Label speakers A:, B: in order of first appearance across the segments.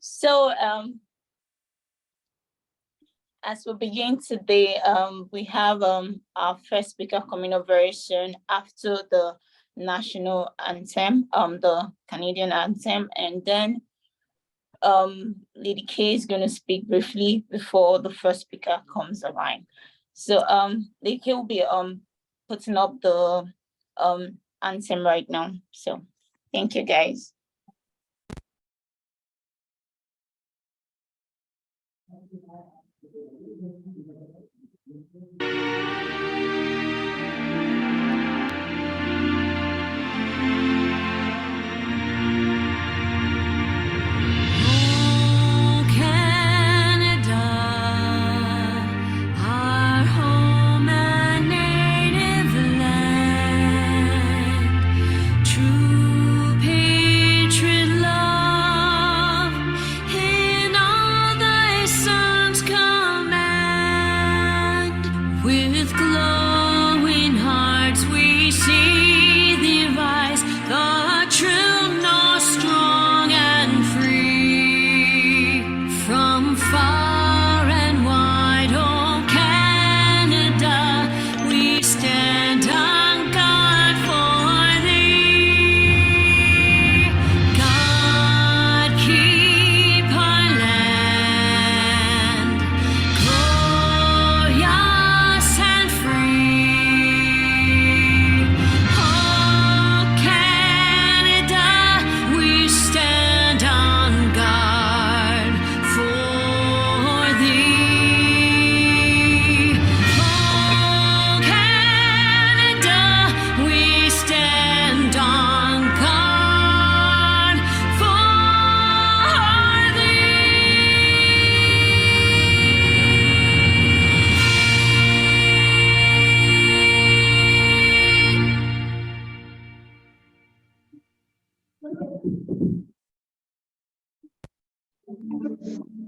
A: So as we begin today, we have our first speaker coming up very soon after the national anthem, the Canadian anthem, and then Lady K is going to speak briefly before the first speaker comes online. So Lady K will be putting up the anthem right now. So thank you, guys.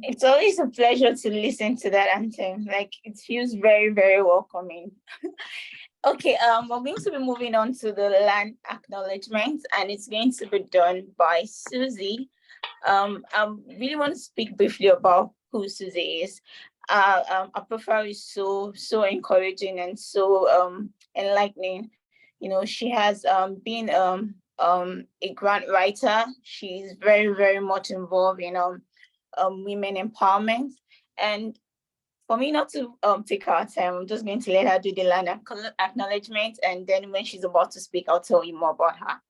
A: It's always a pleasure to listen to that anthem. Like, it feels very, very welcoming. Okay, we're going to be moving on to the land acknowledgement, and it's going to be done by Susie. I really want to speak briefly about who Susie is. Her profile is so encouraging and so enlightening. You know, she has been a grant writer. She's very, very much involved in women empowerment. And for me not to take our time, I'm just going to let her do the land acknowledgement, and then when she's about to speak, I'll tell you more about her.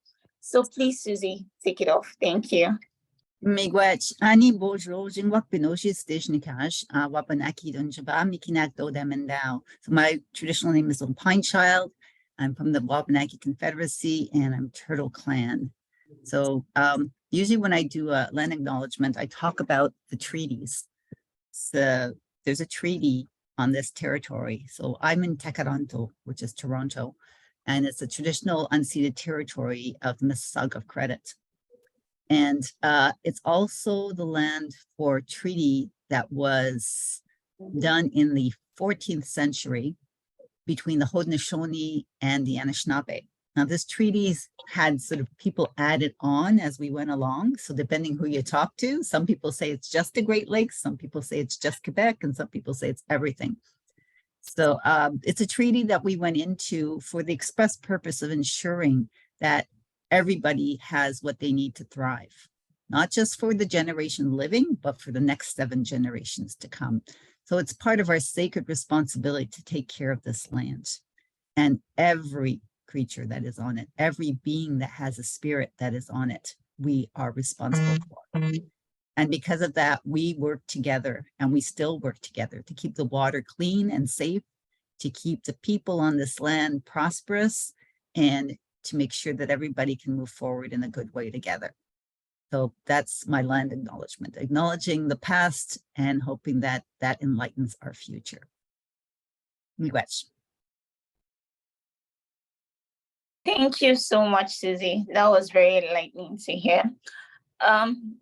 A: So please, Susie, take it off. Thank you.
B: Miigwech ani bojro jingwak binoshi stishnikaj wapanaki dunjaba mikinak dodamendao. So my traditional name is Pine Child. I'm from the Wabanaki Confederacy and I'm Turtle Clan. So usually when I do a land acknowledgement, I talk about the treaties. So there's a treaty on this territory. So I'm in Tekaronto, which is Toronto, and it's a traditional unceded territory of the Mississauga of Credit. And it's also the land for a treaty that was done in the 14th century between the Haudenosaunee and the Anishinaabe. Now, this treaty had sort of people added on as we went along. So depending who you talk to, some people say it's just the Great Lakes, some people say it's just Quebec, and some people say it's everything. So it's a treaty that we went into for the express purpose of ensuring that everybody has what they need to thrive, not just for the generation living, but for the next 7 generations to come. So it's part of our sacred responsibility to take care of this land and every creature that is on it, every being that has a spirit that is on it, we are responsible for. And because of that, we work together, and we still work together to keep the water clean and safe, to keep the people on this land prosperous, and to make sure that everybody can move forward in a good way together. So that's my land acknowledgement, acknowledging the past and hoping that that enlightens our future. Miigwech.
A: Thank you so much, Susie. That was very enlightening to hear.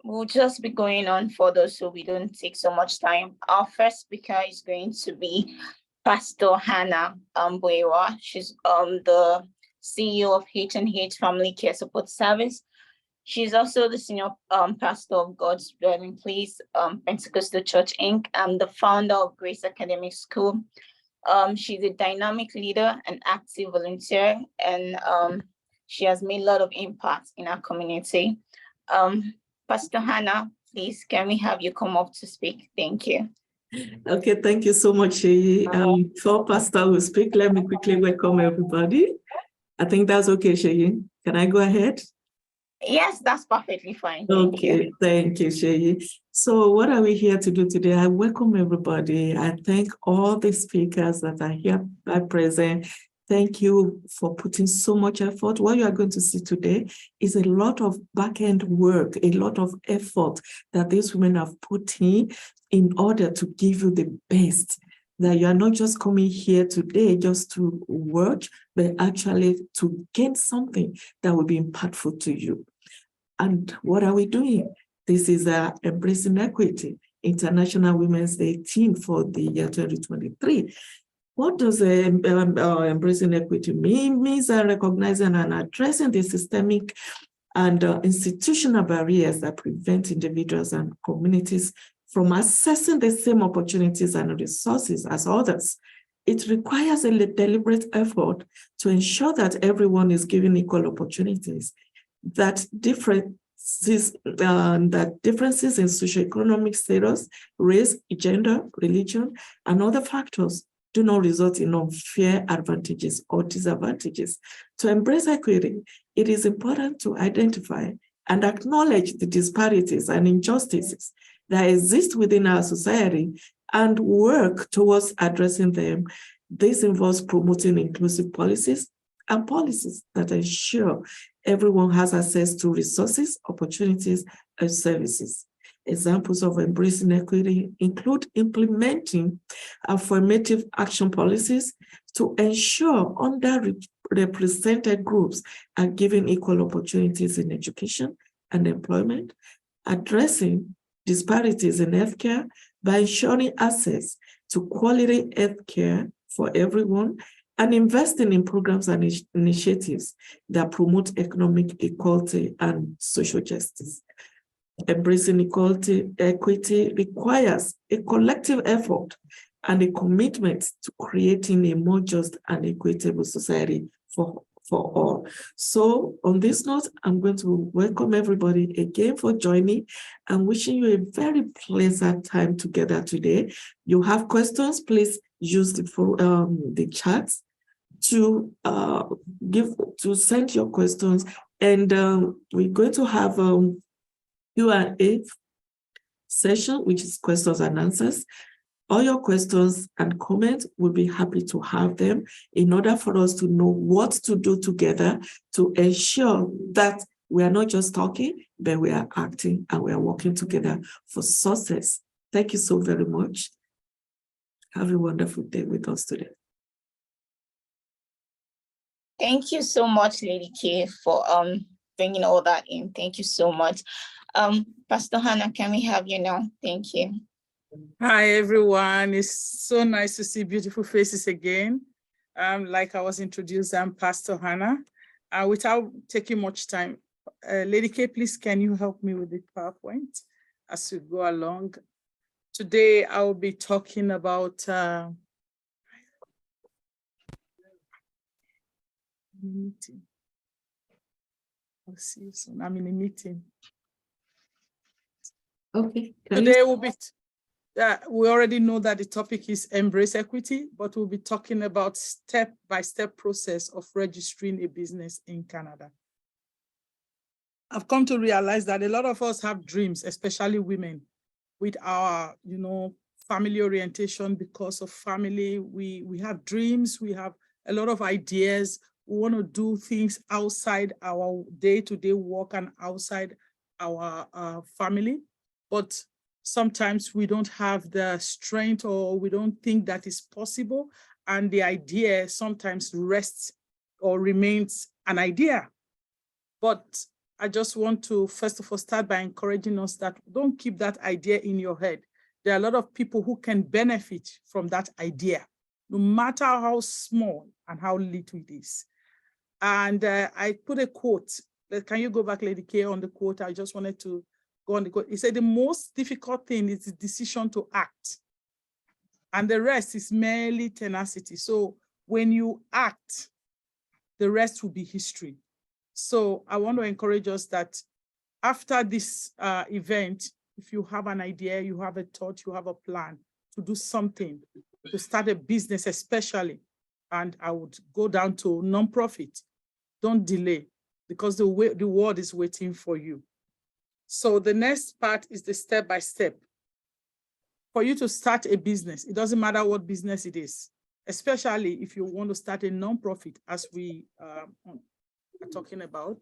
A: We'll just be going on further so we don't take so much time. Our first speaker is going to be Pastor Hannah Boewa. She's the CEO of H&H Family Care Support Service. She's also the senior pastor of God's Dwelling Place, Pentecostal Church Inc. I'm the founder of Grace Academic School. She's a dynamic leader and active volunteer, and she has made a lot of impact in our community. Pastor Hannah, please, can we have you come up to speak? Thank you.
C: Okay, thank you so much, Sheyi. Before Pastor will speak, let me quickly welcome everybody. I think that's okay, Sheyi. Can I go ahead?
A: Yes, that's perfectly fine. Thank
C: Okay,
A: you.
C: thank you, Sheyi. So what are we here to do today? I welcome everybody. I thank all the speakers that are here present. Thank you for putting so much effort. What you are going to see today is a lot of back-end work, a lot of effort that these women have put in order to give you the best. That you are not just coming here today just to work, but actually to gain something that will be impactful to you. And what are we doing? This is Embracing Equity, International Women's Day theme for the year 2023. What does Embracing Equity mean? It means recognizing and addressing the systemic and institutional barriers that prevent individuals and communities from accessing the same opportunities and resources as others. It requires a deliberate effort to ensure that everyone is given equal opportunities, that differences in socioeconomic status, race, gender, religion, and other factors do not result in unfair advantages or disadvantages. To embrace equity, it is important to identify and acknowledge the disparities and injustices that exist within our society and work towards addressing them. This involves promoting inclusive policies and policies that ensure everyone has access to resources, opportunities, and services. Examples of embracing equity include implementing affirmative action policies to ensure underrepresented groups are given equal opportunities in education and employment, addressing disparities in healthcare by ensuring access to quality healthcare for everyone, and investing in programs and initiatives that promote economic equality and social justice. Embracing equity requires a collective effort and a commitment to creating a more just and equitable society for all. So on this note, I'm going to welcome everybody again for joining and wishing you a very pleasant time together today. You have questions, please use the chat to send your questions, and we're going to have Q&A session, which is questions and answers. All your questions and comments, we'll be happy to have them in order for us to know what to do together to ensure that we are not just talking, but we are acting and we are working together for success. Thank you so very much. Have a wonderful day with us today.
A: Thank you so much, Lady K, for bringing all that in. Thank you so much. Pastor Hannah, can we have you now? Thank you.
D: Hi, everyone. It's so nice to see beautiful faces again. Like I was introduced, I'm Pastor Hannah. Without taking much time, Lady K, please, can you help me with the PowerPoint as we go along? Today, I will be talking about meeting. I'll see you soon. I'm in a meeting.
C: Okay.
D: Today will be, we already know that the topic is embrace equity, but we'll be talking about step-by-step process of registering a business in Canada. I've come to realize that a lot of us have dreams, especially women, with our, family orientation. Because of family, we have dreams, we have a lot of ideas. We want to do things outside our day-to-day work and outside our family. But sometimes we don't have the strength, or we don't think that is possible. And the idea sometimes rests or remains an idea. But I just want to, first of all, start by encouraging us that don't keep that idea in your head. There are a lot of people who can benefit from that idea, no matter how small and how little it is. And I put a quote Can you go back, Lady K, on the quote? I just wanted to go on the quote. He said, the most difficult thing is the decision to act. And the rest is merely tenacity. So when you act, the rest will be history. So I want to encourage us that after this event, if you have an idea, you have a thought, you have a plan to do something, to start a business especially, and I would go down to nonprofit, don't delay, because the world is waiting for you. So the next part is the step-by-step. For you to start a business, it doesn't matter what business it is, especially if you want to start a nonprofit, as we are talking about.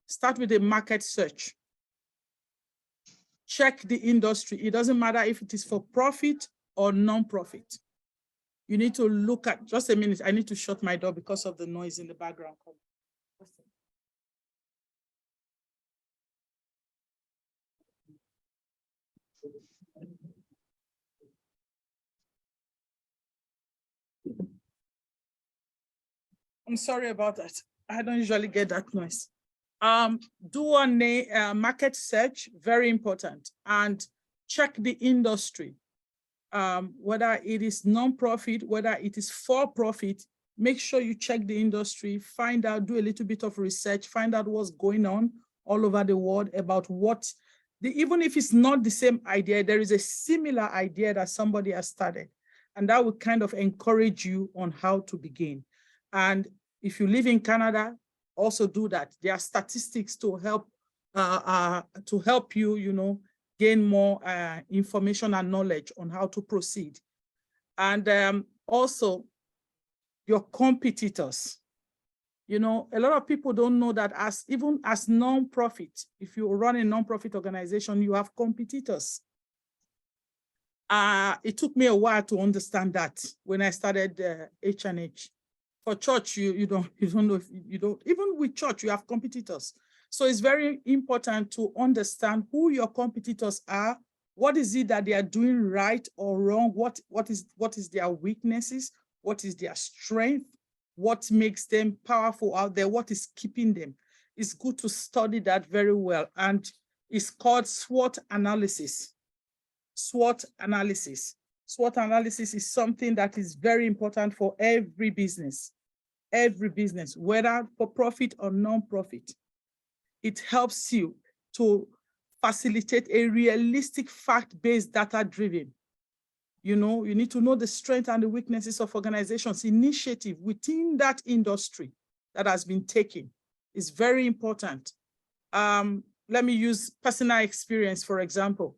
D: Start with a market search. Check the industry. It doesn't matter if it is for profit or non-profit. You need to look at, just a minute, I need to shut my door because of the noise in the background. I'm sorry about that. I don't usually get that noise. Do a market search, very important, and check the industry. Whether it is non-profit, whether it is for-profit, make sure you check the industry, find out, do a little bit of research, find out what's going on all over the world about what, even if it's not the same idea, there is a similar idea that somebody has started, and that will kind of encourage you on how to begin. And if you live in Canada, also do that. There are statistics to help you, gain more information and knowledge on how to proceed. And also your competitors. A lot of people don't know that even as non-profit, if you run a non-profit organization, you have competitors. It took me a while to understand that when I started H&H. For church, you don't know if you don't, even with church, you have competitors. So it's very important to understand who your competitors are. What is it that they are doing right or wrong? What is their weaknesses? What is their strength? What makes them powerful out there? What is keeping them? It's good to study that very well. And it's called SWOT analysis. SWOT analysis. SWOT analysis is something that is very important for every business, whether for profit or non-profit. It helps you to facilitate a realistic, fact-based, data-driven. You need to know the strengths and the weaknesses of organizations. Initiative within that industry that has been taken is very important. Let me use personal experience, for example.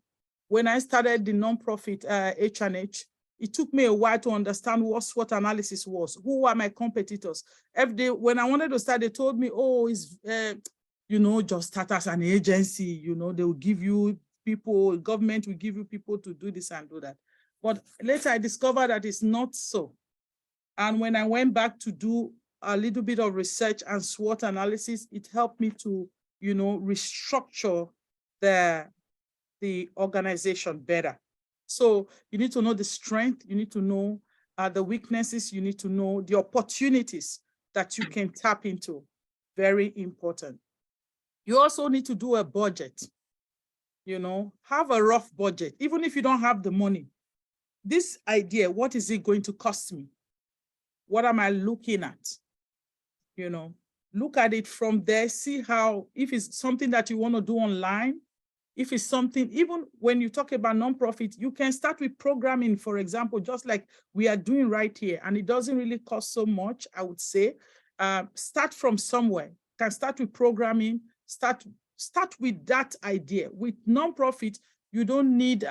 D: When I started the nonprofit H&H, it took me a while to understand what SWOT analysis was. Who are my competitors? Every day, when I wanted to start, they told me, oh, it's, just start as an agency. They will give you people, government will give you people to do this and do that. But later I discovered that it's not so. And when I went back to do a little bit of research and SWOT analysis, it helped me to, restructure the organization better. So you need to know the strength, you need to know the weaknesses, you need to know the opportunities that you can tap into. Very important. You also need to do a budget, have a rough budget, even if you don't have the money. This idea, what is it going to cost me? What am I looking at? Look at it from there, see how, if it's something that you want to do online, if it's something, even when you talk about nonprofit, you can start with programming, for example, just like we are doing right here, and it doesn't really cost so much, I would say. Start from somewhere. You can start with programming, start with that idea. With nonprofit, you don't need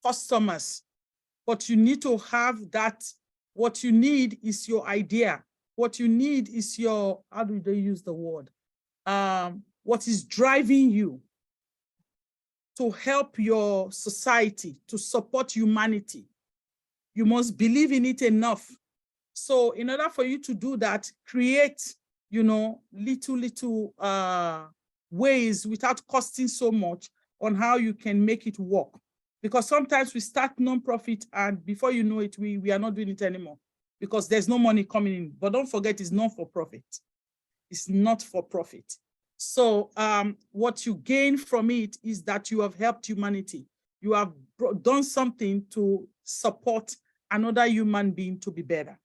D: customers, but you need to have that. What you need is your idea. What you need is your, how do they use the word? What is driving you to help your society, to support humanity. You must believe in it enough. So in order for you to do that, create, little ways without costing so much on how you can make it work. Because sometimes we start nonprofit and before you know it, we are not doing it anymore. because there's no money coming in. But don't forget, it's not for profit. It's not for profit. So what you gain from it is that you have helped humanity. You have done something to support another human being to be better.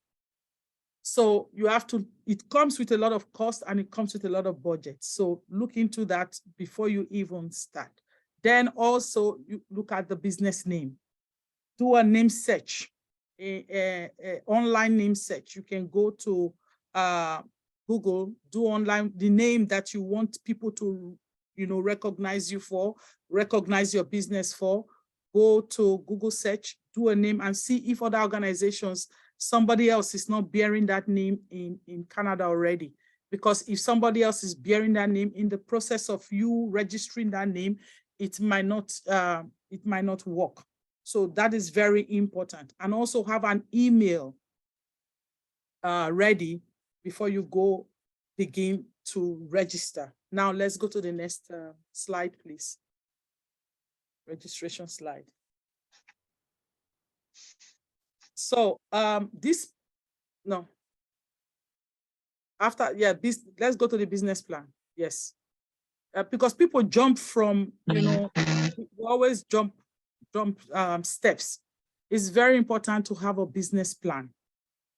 D: So you have to, it comes with a lot of cost and it comes with a lot of budget. So look into that before you even start. Then also you look at the business name. Do a name search, a online name search. You can go to Google, do online the name that you want people to, recognize you for, recognize your business for. Go to Google search, do a name and see if other organizations, somebody else is not bearing that name in Canada already. Because if somebody else is bearing that name, in the process of you registering that name, it might not work. So that is very important. And also have an email ready before you go begin to register. Now let's go to the next slide, please. Registration slide. So let's go to the business plan. Yes, because people jump from, we always jump steps. It's very important to have a business plan.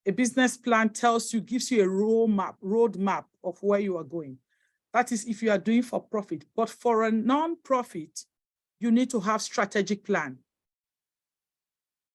D: A business plan gives you a roadmap of where you are going. That is if you are doing for profit. But for a non-profit, you need to have strategic plan.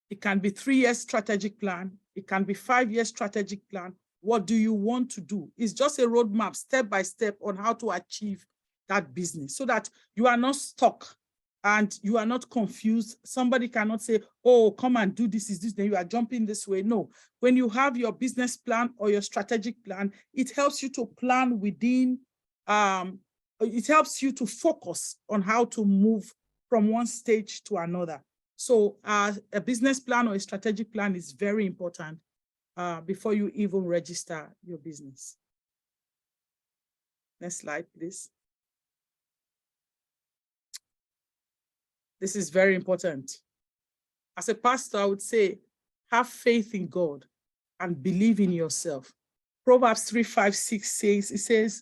D: It can be 3 years strategic plan. It can be 5 years strategic plan. What do you want to do? It's just a roadmap, step by step, on how to achieve that business so that you are not stuck and you are not confused. Somebody cannot say, oh, come and do this, is this, then you are jumping this way. No, when you have your business plan or your strategic plan, it helps you to plan within, it helps you to focus on how to move from one stage to another. So a business plan or a strategic plan is very important before you even register your business. Next slide, please. This is very important. As a pastor, I would say, have faith in God and believe in yourself. Proverbs 3:5-6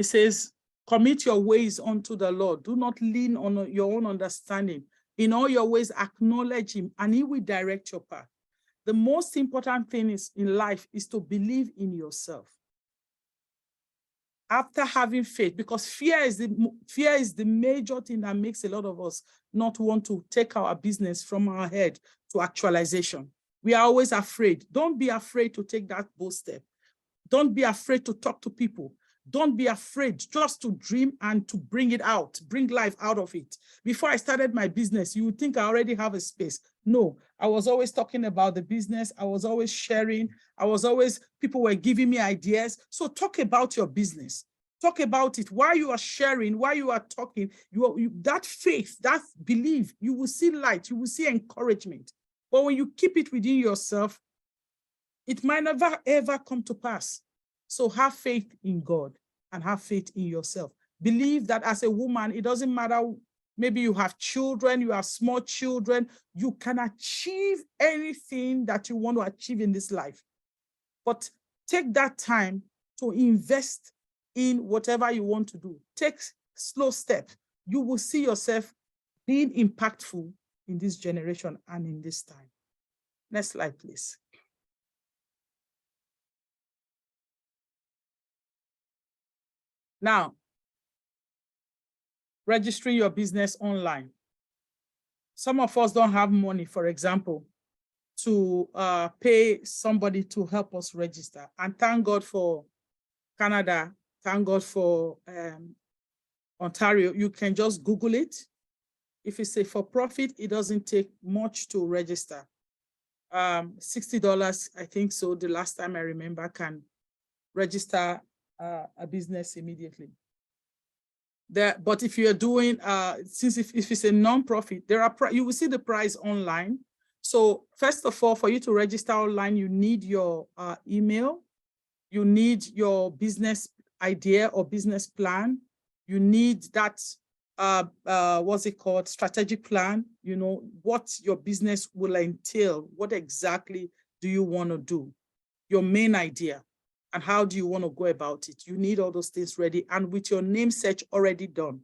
D: says, commit your ways unto the Lord. Do not lean on your own understanding. In all your ways, acknowledge him and he will direct your path. The most important thing in life is to believe in yourself. After having faith, because fear is the major thing that makes a lot of us not want to take our business from our head to actualization. We are always afraid. Don't be afraid to take that bold step. Don't be afraid to talk to people. Don't be afraid just to dream and to bring it out, bring life out of it. Before I started my business, you would think I already have a space. No, I was always talking about the business. I was always sharing. People were giving me ideas. So talk about your business. Talk about it. While you are sharing, while you are talking, that faith, that belief, you will see light, you will see encouragement. But when you keep it within yourself, it might never, ever come to pass. So have faith in God and have faith in yourself. Believe that as a woman, it doesn't matter, maybe you have children, you have small children, you can achieve anything that you want to achieve in this life. But take that time to invest in whatever you want to do. Take slow steps. You will see yourself being impactful in this generation and in this time. Next slide, please. Now, registering your business online. Some of us don't have money, for example, to pay somebody to help us register. And thank God for Canada, thank God for Ontario. You can just Google it. If it's a for-profit, it doesn't take much to register. $60, I think so, the last time I remember, can register a business immediately. But if you're doing, if it's a non-profit, you will see the price online. So first of all, for you to register online, you need your email, you need your business idea or business plan, you need that, what's it called, strategic plan, what your business will entail, what exactly do you want to do? Your main idea, and how do you want to go about it? You need all those things ready and with your name search already done.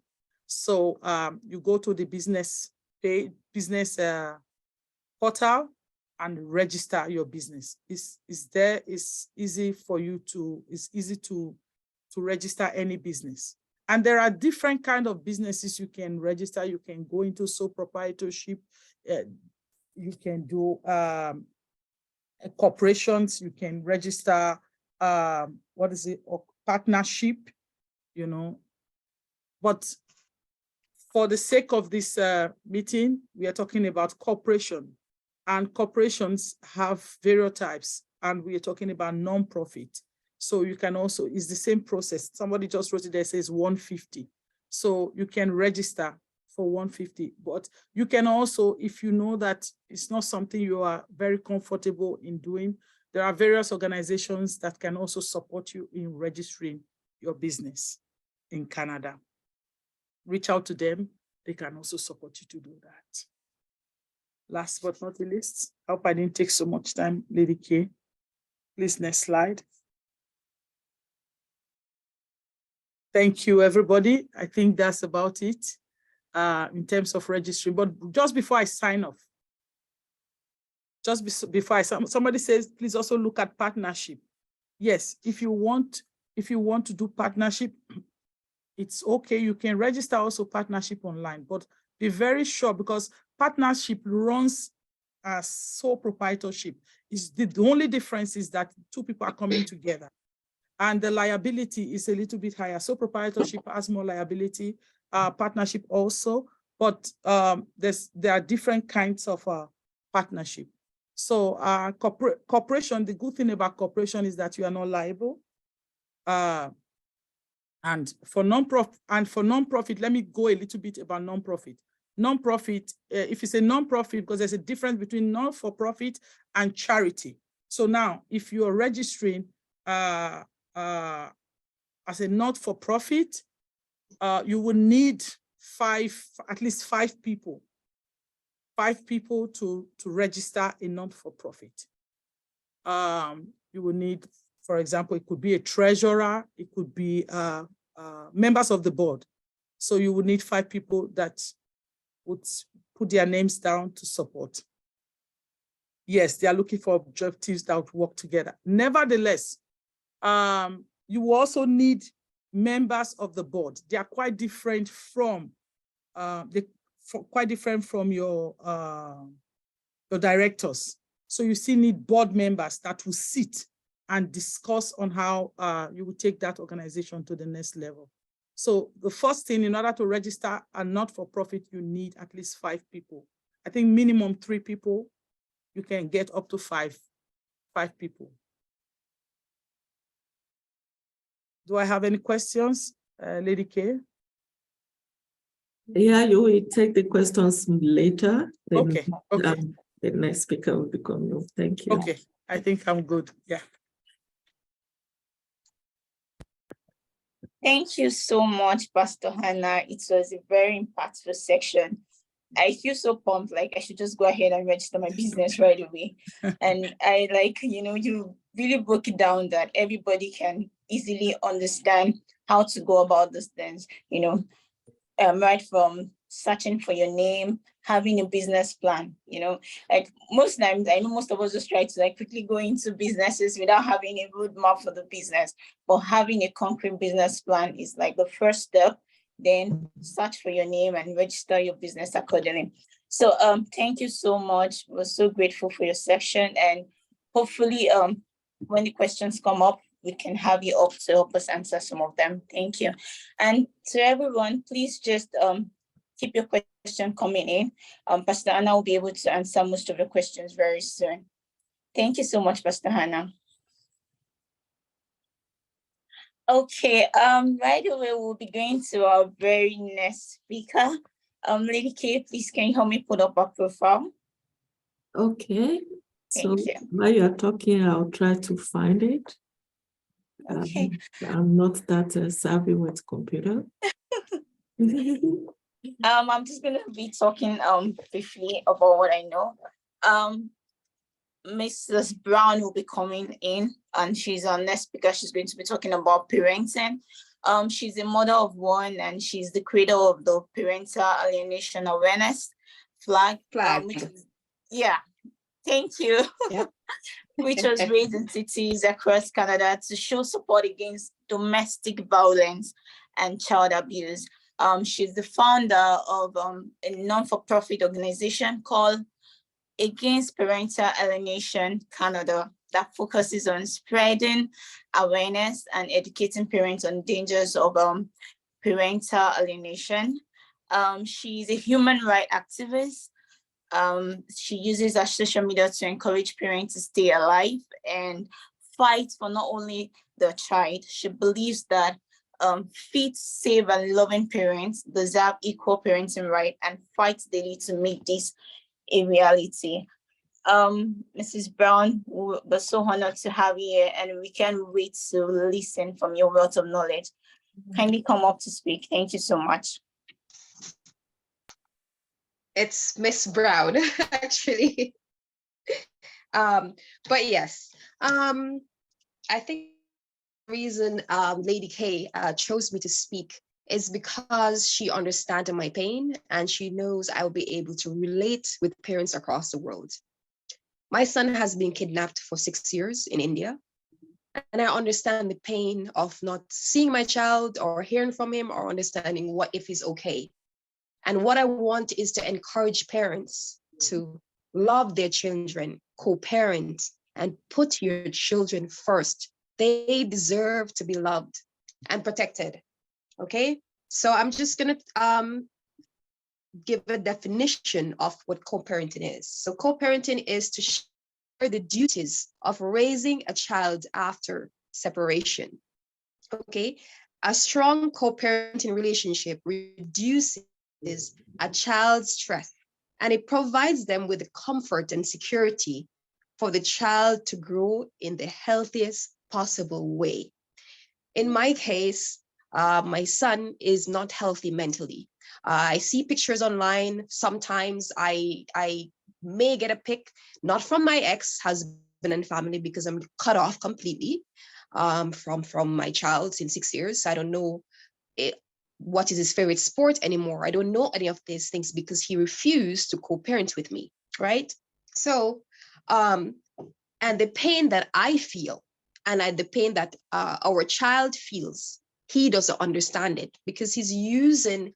D: So you go to the business page, business portal and register your business. It's easy for you to, it's easy to register any business. And there are different kind of businesses you can register. You can go into sole proprietorship. You can do corporations. You can register, what is it, or partnership, you know. But for the sake of this meeting, we are talking about corporation. And corporations have various types. And we are talking about non-profit. So you can also, it's the same process. Somebody just wrote it there, says 150. So you can register for 150, but you can also, if you know that it's not something you are very comfortable in doing, there are various organizations that can also support you in registering your business in Canada. Reach out to them. They can also support you to do that. Last but not the least, I hope I didn't take so much time, Lady K. Please, next slide. Thank you, everybody. I think that's about it in terms of registering. But just before I sign off, before somebody says, please also look at partnership. Yes, if you want to do partnership, it's okay. You can register also partnership online, but be very sure, because partnership runs as sole proprietorship. The only difference is that two people are coming together. And the liability is a little bit higher. So proprietorship has more liability, partnership also, but there are different kinds of partnership. So corporation, the good thing about corporation is that you are not liable. And for non-profit, let me go a little bit about non-profit. Non-profit, if it's a non-profit, because there's a difference between non-for-profit and charity. So now, if you are registering as a not-for-profit, you will need at least five people to register a non-for-profit. You will need, for example, it could be a treasurer, it could be members of the board. So you would need 5 people that would put their names down to support. Yes, they are looking for objectives that would work together. Nevertheless, you will also need members of the board. They are quite different from your directors. So you still need board members that will sit and discuss on how you will take that organization to the next level. So the first thing, in order to register a not-for-profit, you need at least 5 people. I think minimum 3 people. You can get up to 5 people. Do I have any questions, Lady K?
C: Yeah, you will take the questions later. Then,
D: Okay.
C: the next speaker will become you. Thank you.
D: Okay, I think I'm good. Yeah.
A: Thank you so much, Pastor Hannah. It was a very impactful section. I feel so pumped, like I should just go ahead and register my business right away. And I like, you really broke it down that everybody can easily understand how to go about these things, right from searching for your name, having a business plan, like most times, I know most of us just try to quickly go into businesses without having a roadmap for the business, but having a concrete business plan is like the first step. Then search for your name and register your business accordingly. So thank you so much. We're so grateful for your section, and hopefully when the questions come up, we can have you up to help us answer some of them. Thank you. And to everyone, please just keep your question coming in. Pastor Hannah will be able to answer most of your questions very soon. Thank you so much, Pastor Hannah. Okay, right away, we'll be going to our very next speaker. Lady K, please, can you help me put up our profile?
C: Okay.
A: Thank
C: So
A: you.
C: while you're talking, I'll try to find it.
A: Okay.
C: I'm not that savvy with computer.
A: I'm just gonna be talking briefly about what I know. Mrs. Brown will be coming in, and she's our next speaker. She's going to be talking about parenting. She's a mother of one, and she's the creator of the Parental Alienation Awareness Flag. Which is, yeah, thank you.
E: Yeah.
A: Which was raised in cities across Canada to show support against domestic violence and child abuse. She's the founder of a non-for-profit organization called Against Parental Alienation Canada that focuses on spreading awareness and educating parents on dangers of parental alienation. She's a human rights activist. She uses her social media to encourage parents to stay alive and fight for not only the child. She believes that fit, safe, and loving parents deserve equal parenting rights and fights daily to make this a reality. Mrs. Brown, we're so honored to have you here, and we can't wait to listen from your wealth of knowledge. Kindly come up to speak. Thank you so much.
E: It's Miss Brown, actually. But yes, I think the reason Lady K chose me to speak is because she understands my pain and she knows I will be able to relate with parents across the world. My son has been kidnapped for 6 years in India, and I understand the pain of not seeing my child or hearing from him or understanding what if he's okay. And what I want is to encourage parents to love their children, co-parent, and put your children first. They deserve to be loved and protected. Okay, so I'm just gonna give a definition of what co-parenting is. So co-parenting is to share the duties of raising a child after separation. Okay, a strong co-parenting relationship reduces a child's stress, and it provides them with the comfort and security for the child to grow in the healthiest possible way. In my case, my son is not healthy mentally. I see pictures online. Sometimes I may get a pic, not from my ex-husband and family, because I'm cut off completely from my child since 6 years. I don't know what is his favorite sport anymore. I don't know any of these things because he refused to co-parent with me, right? So, and the pain that I feel and the pain that our child feels, he doesn't understand it because he's using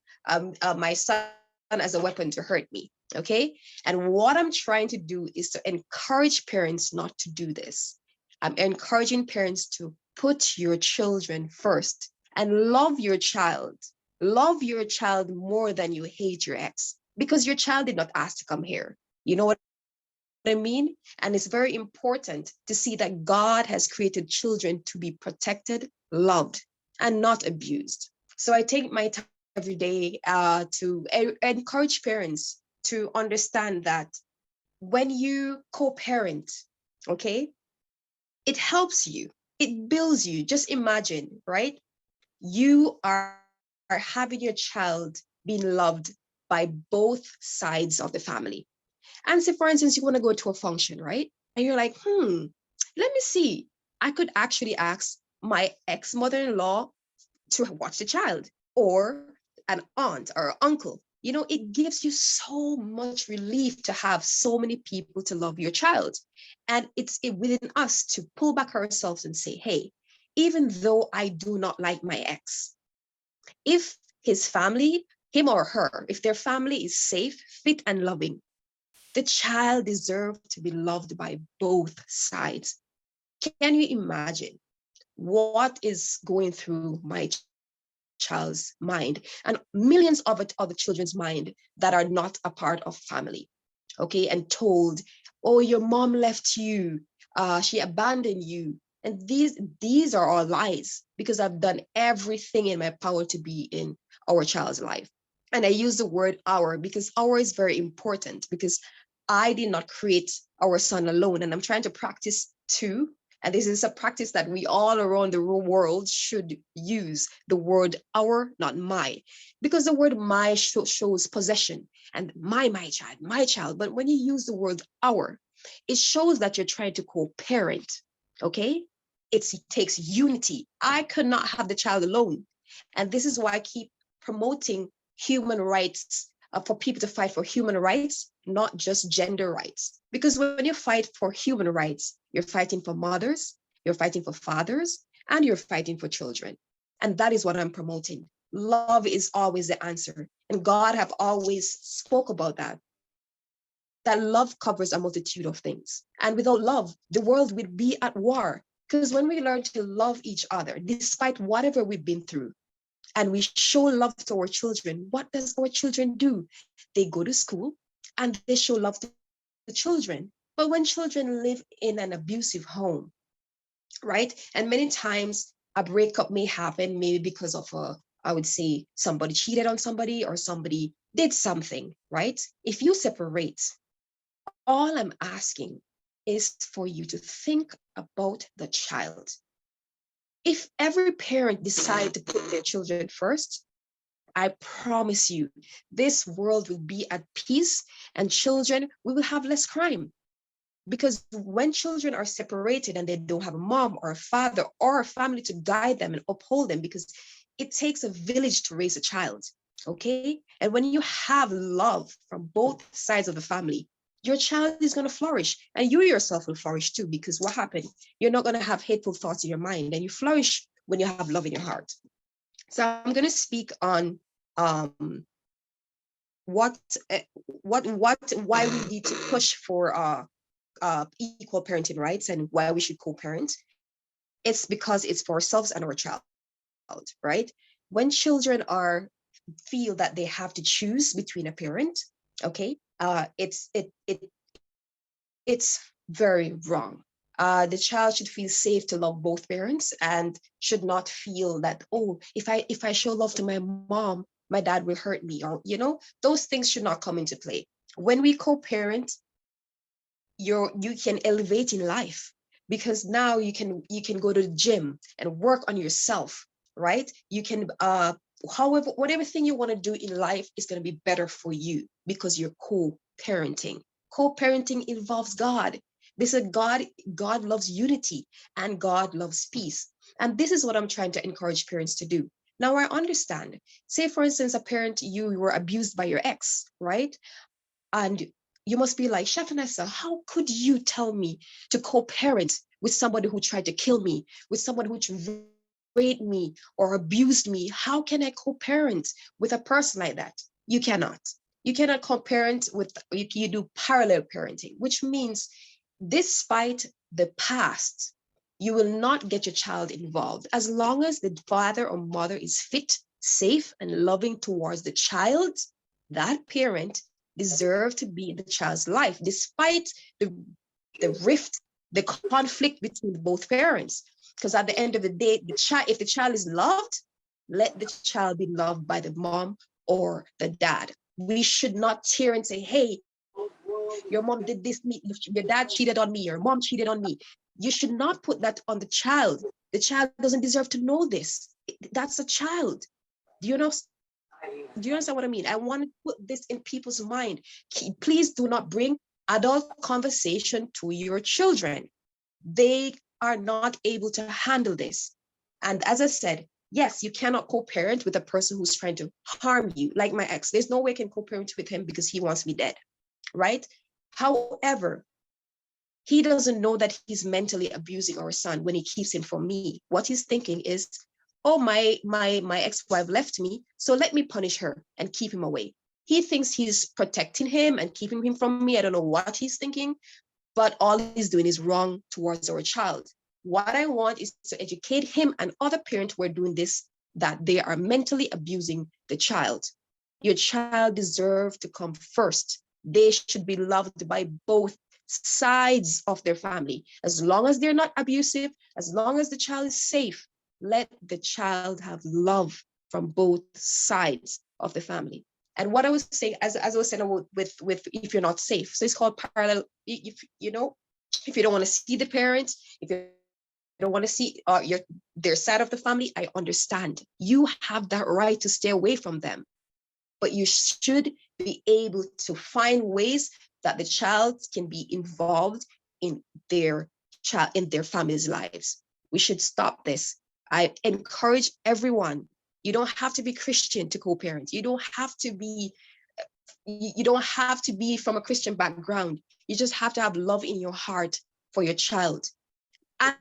E: my son as a weapon to hurt me, okay? And what I'm trying to do is to encourage parents not to do this. I'm encouraging parents to put your children first and love your child. Love your child more than you hate your ex, because your child did not ask to come here. You know what I mean? And it's very important to see that God has created children to be protected, loved, and not abused. So I take my time every day to encourage parents to understand that when you co-parent, okay, it helps you, it builds you. Just imagine, right? You are having your child being loved by both sides of the family. And say, for instance, you want to go to a function, right? And you're like, let me see. I could actually ask my ex-mother-in-law to watch the child, or an aunt or uncle. You know, it gives you so much relief to have so many people to love your child. And it's within us to pull back ourselves and say, hey, even though I do not like my ex, if his family, him or her, if their family is safe, fit, and loving, the child deserves to be loved by both sides. Can you imagine what is going through my child's mind and millions of other children's mind that are not a part of family, okay? And told, oh, your mom left you, she abandoned you. And these are all lies, because I've done everything in my power to be in our child's life. And I use the word our because our is very important, because I did not create our son alone, and I'm trying to practice too. And this is a practice that we all around the world should use, the word our, not my, because the word my shows possession and my child. But when you use the word our, It shows that you're trying to co-parent, okay? It takes unity. I could not have the child alone. And this is why I keep promoting human rights, for people to fight for human rights, not just gender rights. Because when you fight for human rights, you're fighting for mothers, you're fighting for fathers, and you're fighting for children. And that is what I'm promoting. Love is always the answer. And God have always spoke about that love covers a multitude of things. And without love, the world would be at war. Because when we learn to love each other, despite whatever we've been through, and we show love to our children, what does our children do? They go to school and they show love to the children. But when children live in an abusive home, right? And many times a breakup may happen, maybe because of I would say somebody cheated on somebody or somebody did something, right? If you separate, all I'm asking is for you to think about the child. If every parent decide to put their children first, I promise you, this world will be at peace and children, we will have less crime. Because when children are separated and they don't have a mom or a father or a family to guide them and uphold them, because it takes a village to raise a child, okay? And when you have love from both sides of the family, your child is going to flourish, and you yourself will flourish too, because what happened? You're not going to have hateful thoughts in your mind, and you flourish when you have love in your heart. So I'm going to speak on why we need to push for equal parenting rights and why we should co-parent. It's because it's for ourselves and our child, right? When children feel that they have to choose between a parent, okay, it's very wrong. The child should feel safe to love both parents and should not feel that, oh, if I show love to my mom, my dad will hurt me, or those things should not come into play. When we co-parent, you can elevate in life, because now you can go to the gym and work on yourself, right? You can however, whatever thing you want to do in life is going to be better for you because you're co-parenting. Co-parenting involves God. This is God loves unity and God loves peace. And this is what I'm trying to encourage parents to do. Now, I understand, say for instance, a parent, you were abused by your ex, right? And you must be like, Chef Vanessa, how could you tell me to co-parent with somebody who tried to kill me, with someone who raped me or abused me? How can I co-parent with a person like that? You cannot. You cannot co-parent with, you do parallel parenting, which means despite the past, you will not get your child involved. As long as the father or mother is fit, safe, and loving towards the child, that parent deserves to be in the child's life, despite the rift, the conflict between both parents. Because at the end of the day, if the child is loved, let the child be loved by the mom or the dad. We should not tear and say, hey, your mom did this, your dad cheated on me, your mom cheated on me. You should not put that on the child. The child doesn't deserve to know this. That's a child. Do you understand what I mean? I want to put this in people's mind. Please do not bring adult conversation to your children. They are not able to handle this. And as I said, yes, you cannot co-parent with a person who's trying to harm you. Like my ex, there's no way I can co-parent with him because he wants me dead, right? However, he doesn't know that he's mentally abusing our son when he keeps him from me. What he's thinking is, oh, my ex-wife left me, so let me punish her and keep him away. He thinks he's protecting him and keeping him from me. I don't know what he's thinking, but all he's doing is wrong towards our child. What I want is to educate him and other parents who are doing this, that they are mentally abusing the child. Your child deserves to come first. They should be loved by both sides of their family. As long as they're not abusive, as long as the child is safe, let the child have love from both sides of the family. And what I was saying, as I was saying with if you're not safe, so it's called parallel. If you don't want to see the parents, if you don't want to see their side of the family, I understand. You have that right to stay away from them, but you should be able to find ways that the child can be involved in their family's lives. We should stop this. I encourage everyone. You don't have to be Christian to co-parent. You don't have to be from a Christian background. You just have to have love in your heart for your child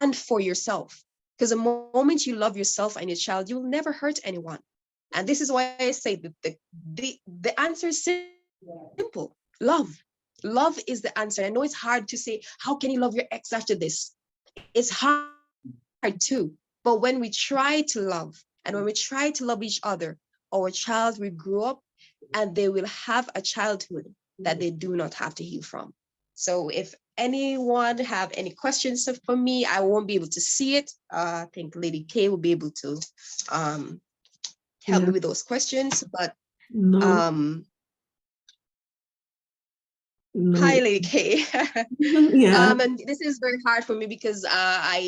E: and for yourself. Because the moment you love yourself and your child, you will never hurt anyone. And this is why I say that the answer is simple. Love. Love is the answer. I know it's hard to say, how can you love your ex after this? It's hard too. But when we try to love, and when we try to love each other, our child will grow up and they will have a childhood that they do not have to heal from. So if anyone have any questions for me, I won't be able to see it. I think Lady K will be able to help me with those questions. But
C: No.
E: Hi, Lady K.
C: Yeah.
E: And this is very hard for me because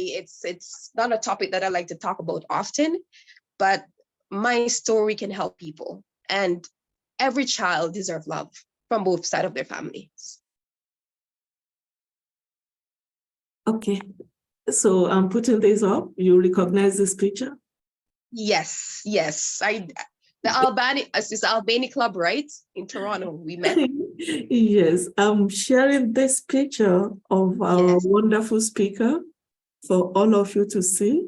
E: it's not a topic that I like to talk about often, but my story can help people, and every child deserves love from both sides of their families.
C: Okay. So I'm putting this up. You recognize this picture?
E: Yes. The Albany Club, right? In Toronto, we met.
C: Yes, I'm sharing this picture of our wonderful speaker for all of you to see.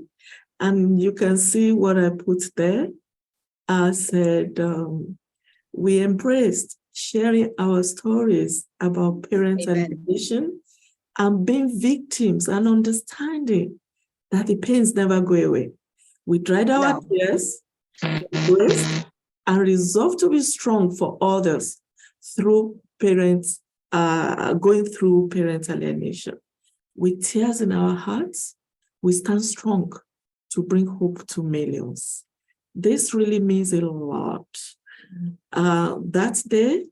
C: And you can see what I put there. I said, we embraced sharing our stories about parents and education and being victims and understanding that the pains never go away. We dried our tears, embraced, and resolved to be strong for others through parents, going through parent alienation. With tears in our hearts, we stand strong to bring hope to millions. This really means a lot. That day,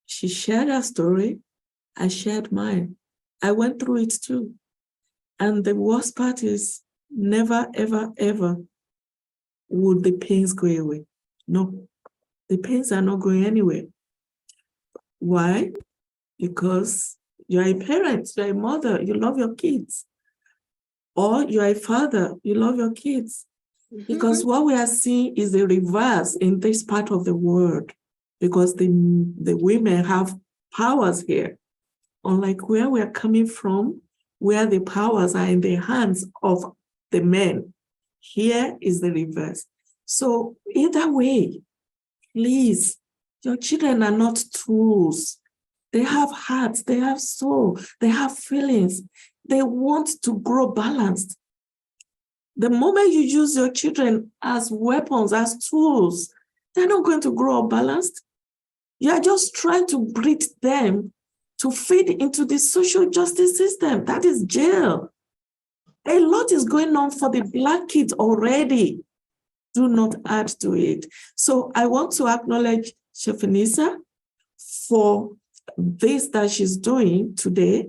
C: she shared her story, I shared mine. I went through it too. And the worst part is never, ever, ever would the pains go away. No, the pains are not going anywhere. Why? Because you're a parent, you're a mother, you love your kids. Or you're a father, you love your kids. Because what we are seeing is the reverse in this part of the world, because the women have powers here. Unlike where we are coming from, where the powers are in the hands of the men, here is the reverse. So either way, please, your children are not tools. They have hearts, they have soul, they have feelings. They want to grow balanced. The moment you use your children as weapons, as tools, they're not going to grow up balanced. You are just trying to breed them to feed into the social justice system. That is jail. A lot is going on for the Black kids already. Do not add to it. So I want to acknowledge Shefinisa for this that she's doing today.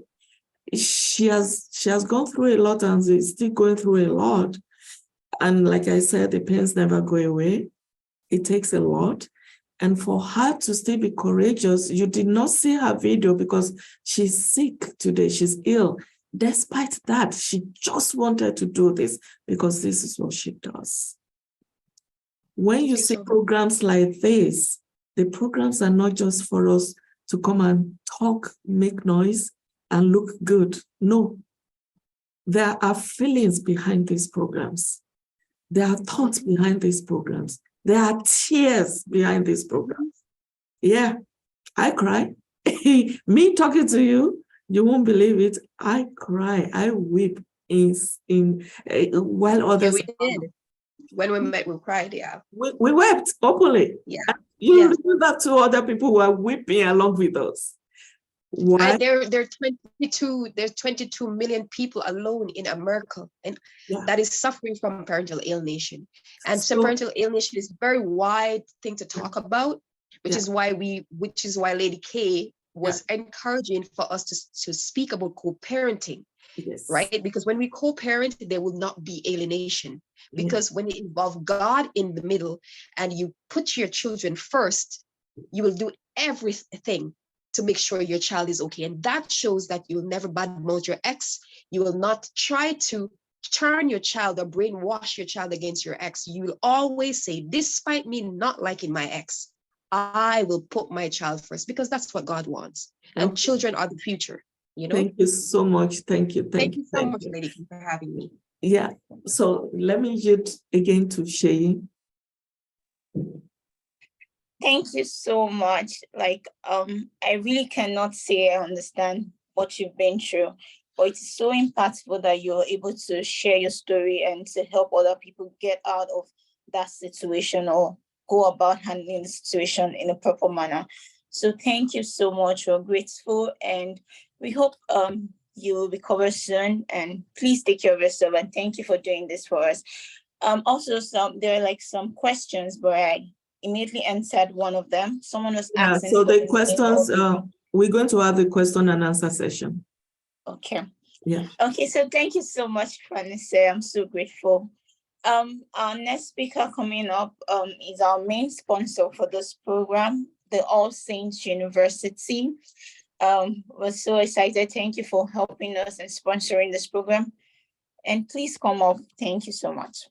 C: She has gone through a lot and is still going through a lot. And like I said, the pains never go away. It takes a lot. And for her to still be courageous, you did not see her video because she's sick today, she's ill. Despite that, she just wanted to do this because this is what she does. When you see programs like this, the programs are not just for us to come and talk, make noise, and look good. No, there are feelings behind these programs. There are thoughts behind these programs. There are tears behind these programs. Yeah, I cry. Me talking to you, you won't believe it. I cry, I weep while others.
E: Yeah, we did. When we met, we cried, yeah.
C: We wept openly.
E: Yeah.
C: You do that to other people who are weeping along with us. Why?
E: There are 22 million people alone in America, and that is suffering from parental alienation. And parental alienation is a very wide thing to talk about, which is why Lady K was encouraging for us to speak about co-parenting.
C: Yes.
E: Right? Because when we co-parent, there will not be alienation. Because when you involve God in the middle and you put your children first, you will do everything to make sure your child is okay. And that shows that you'll never badmouth your ex. You will not try to turn your child or brainwash your child against your ex. You will always say, despite me not liking my ex, I will put my child first, because that's what God wants. And
C: Okay.
E: children are the future, you know?
C: Thank you so much. Thank you.
E: Thank you so
C: thank
E: much,
C: you.
E: Lady Kim, for having me.
C: Yeah, so let me yield again to Shay.
A: Thank you so much. Like, I really cannot say I understand what you've been through, but it's so impactful that you're able to share your story and to help other people get out of that situation or go about handling the situation in a proper manner. So thank you so much. We're grateful, and we hope you will recover soon, and please take care of yourself, and thank you for doing this for us. Also, there are like some questions, but I immediately answered one of them. Someone was
C: Yeah,
A: asking.
C: so
A: for
C: the
A: name
C: questions,
A: of-
C: we're going to have the question and answer session.
A: Okay.
C: Yeah.
A: Okay, so thank you so much, Vanessa. I'm so grateful. Our next speaker coming up is our main sponsor for this program, the All Saints University. We're so excited. Thank you for helping us and sponsoring this program. And please come up. Thank you so much.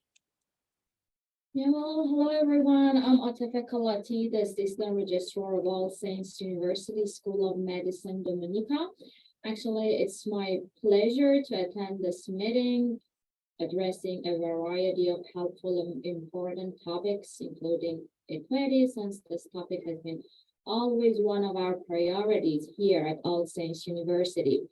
F: Hello everyone. I'm Otefe Kalati, the Assistant Registrar of All Saints University School of Medicine, Dominica. Actually, it's my pleasure to attend this meeting, addressing a variety of helpful and important topics, including equity, since this topic has been always one of our priorities here at All Saints University.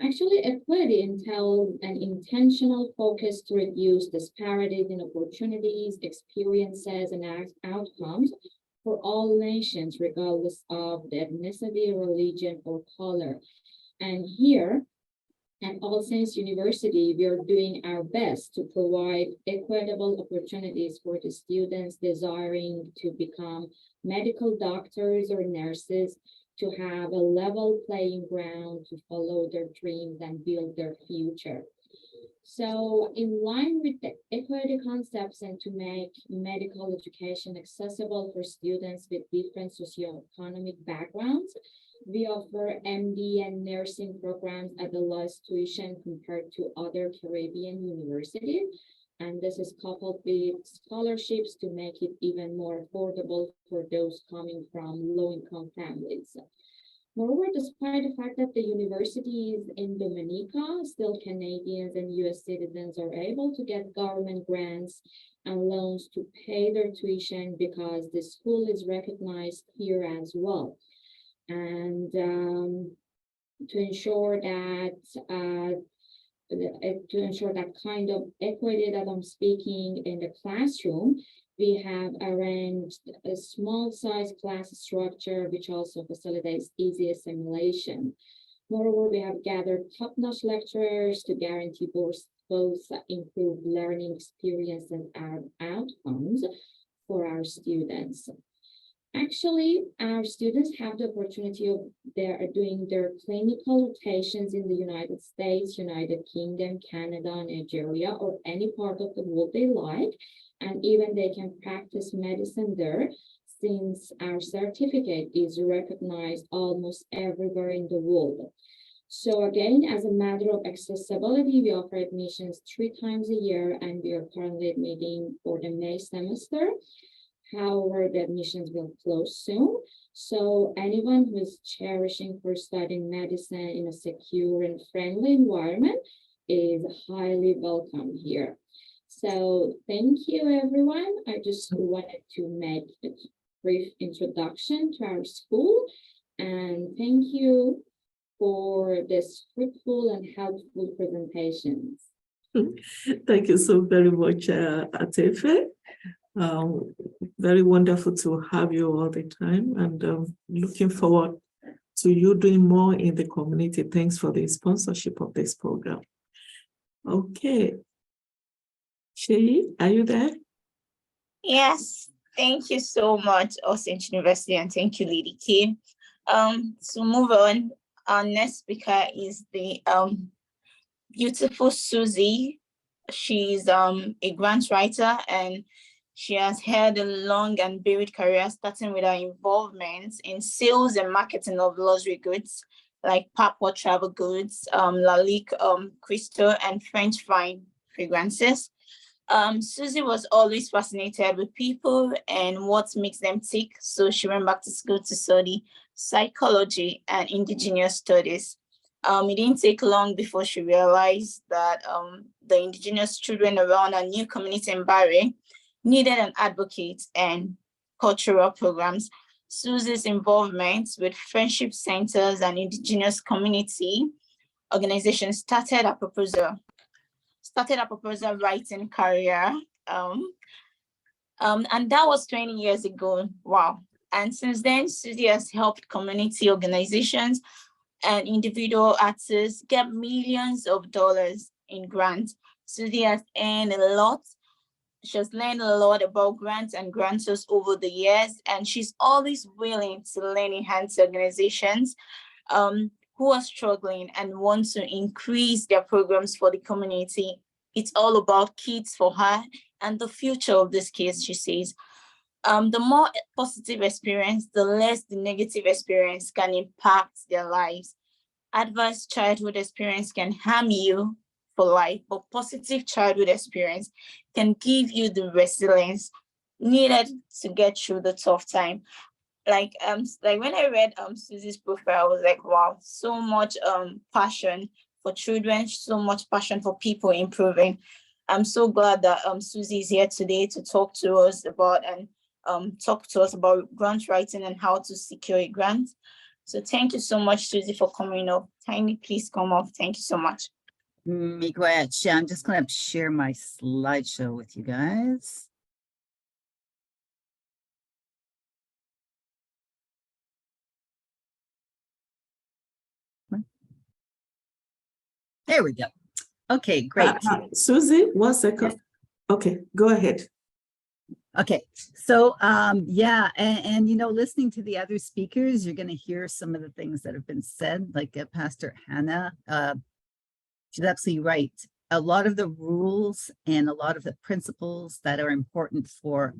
F: Actually, equity entails an intentional focus to reduce disparities in opportunities, experiences, and outcomes for all nations, regardless of the ethnicity, religion, or color. And here at All Saints University, we are doing our best to provide equitable opportunities for the students desiring to become medical doctors or nurses, to have a level playing ground to follow their dreams and build their future. So in line with the equity concepts and to make medical education accessible for students with different socioeconomic backgrounds, we offer MD and nursing programs at the lowest tuition compared to other Caribbean universities. And this is coupled with scholarships to make it even more affordable for those coming from low-income families. Moreover, despite the fact that the university is in Dominica, still Canadians and US citizens are able to get government grants and loans to pay their tuition because the school is recognized here as well. And to ensure that kind of equity that I'm speaking in the classroom, we have arranged a small size class structure, which also facilitates easy assimilation. Moreover, we have gathered top-notch lecturers to guarantee both improved learning experience and outcomes for our students. Actually, our students have the opportunity of doing their clinical rotations in the United States, United Kingdom, Canada, Nigeria, or any part of the world they like. And even they can practice medicine there, since our certificate is recognized almost everywhere in the world. So again, as a matter of accessibility, we offer admissions 3 times a year, and we are currently admitting for the May semester. However, the admissions will close soon. So anyone who is cherishing for studying medicine in a secure and friendly environment is highly welcome here. So thank you, everyone. I just wanted to make a brief introduction to our school, and thank you for this fruitful and helpful presentations.
C: Thank you so very much, Atefe. Very wonderful to have you all the time, and looking forward to you doing more in the community. Thanks for the sponsorship of this program. Okay. Shay, are you there?
A: Yes, thank you so much, All Saints University, and thank you, Lady K. To move on, our next speaker is the beautiful Susie. She's a grant writer, and She has had a long and varied career, starting with her involvement in sales and marketing of luxury goods like Papua Travel Goods, Lalique Crystal, and French Fine Fragrances. Susie was always fascinated with people and what makes them tick, so she went back to school to study psychology and indigenous studies. It didn't take long before she realized that the indigenous children around her new community in Barre needed an advocate and cultural programs. Susie's involvement with friendship centers and indigenous community organizations started a proposal writing career. And that was 20 years ago. Wow. And since then, Susie has helped community organizations and individual artists get millions of dollars in grants. Susie has earned a lot. She has learned a lot about grants and grantors over the years, and she's always willing to lend a hand to organizations who are struggling and want to increase their programs for the community. It's all about kids for her and the future of this kids, she says. The more positive experience, the less the negative experience can impact their lives. Adverse childhood experience can harm you for life, but positive childhood experience can give you the resilience needed to get through the tough time. Like when I read Susie's profile, I was like, wow, so much passion for children, so much passion for people improving. I'm so glad that Susie is here today to talk to us about grant writing and how to secure a grant. So thank you so much, Susie, for coming up. Tiny, please come up. Thank you so much.
B: Miigwech. I'm just going to share my slideshow with you guys. There we go. Okay, great.
C: Susie, 1 second.
B: Yes.
C: Okay, go ahead.
B: Okay, so yeah, and you know, listening to the other speakers, you're going to hear some of the things that have been said, like Pastor Hannah. She's absolutely right. A lot of the rules and a lot of the principles that are important for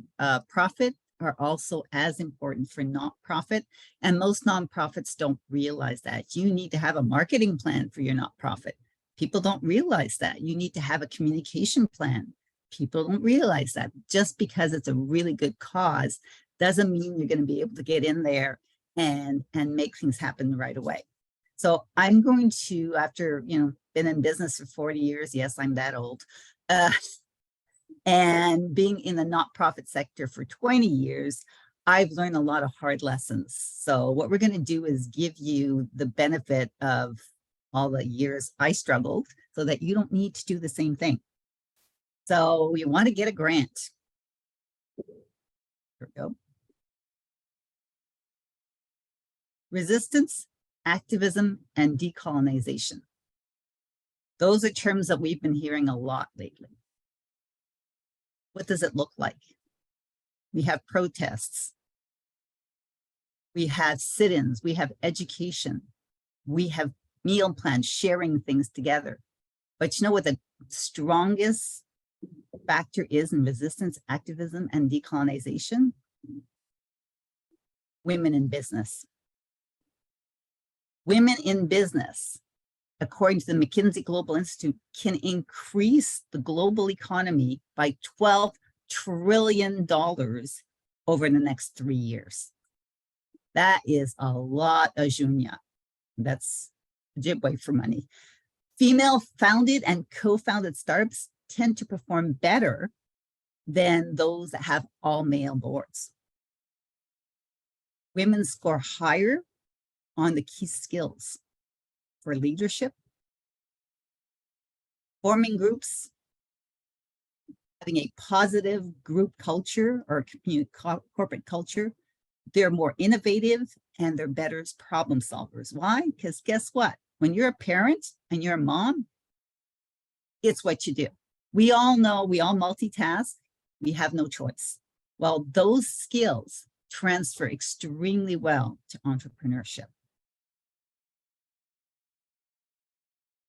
B: profit are also as important for not-profit, and most nonprofits don't realize that. You need to have a marketing plan for your not-profit. People don't realize that. You need to have a communication plan. People don't realize that. Just because it's a really good cause doesn't mean you're going to be able to get in there and make things happen right away. So I'm going to, after, you know, been in business for 40 years, yes, I'm that old, and being in the not-profit sector for 20 years, I've learned a lot of hard lessons. So what we're going to do is give you the benefit of all the years I struggled so that you don't need to do the same thing. So you want to get a grant. Here we go. Resistance, activism, and decolonization. Those are terms that we've been hearing a lot lately. What does it look like? We have protests. We have sit-ins. We have education. We have meal plans, sharing things together. But you know what the strongest factor is in resistance, activism, and decolonization? Women in business. Women in business, according to the McKinsey Global Institute, can increase the global economy by $12 trillion over the next 3 years. That is a lot of Junya. That's Ojibwe for money. Female founded and co-founded startups tend to perform better than those that have all male boards. Women score higher on the key skills for leadership, forming groups, having a positive group culture or corporate culture. They're more innovative and they're better problem solvers. Why? Because guess what? When you're a parent and you're a mom, it's what you do. We all know, we all multitask. We have no choice. Well, those skills transfer extremely well to entrepreneurship.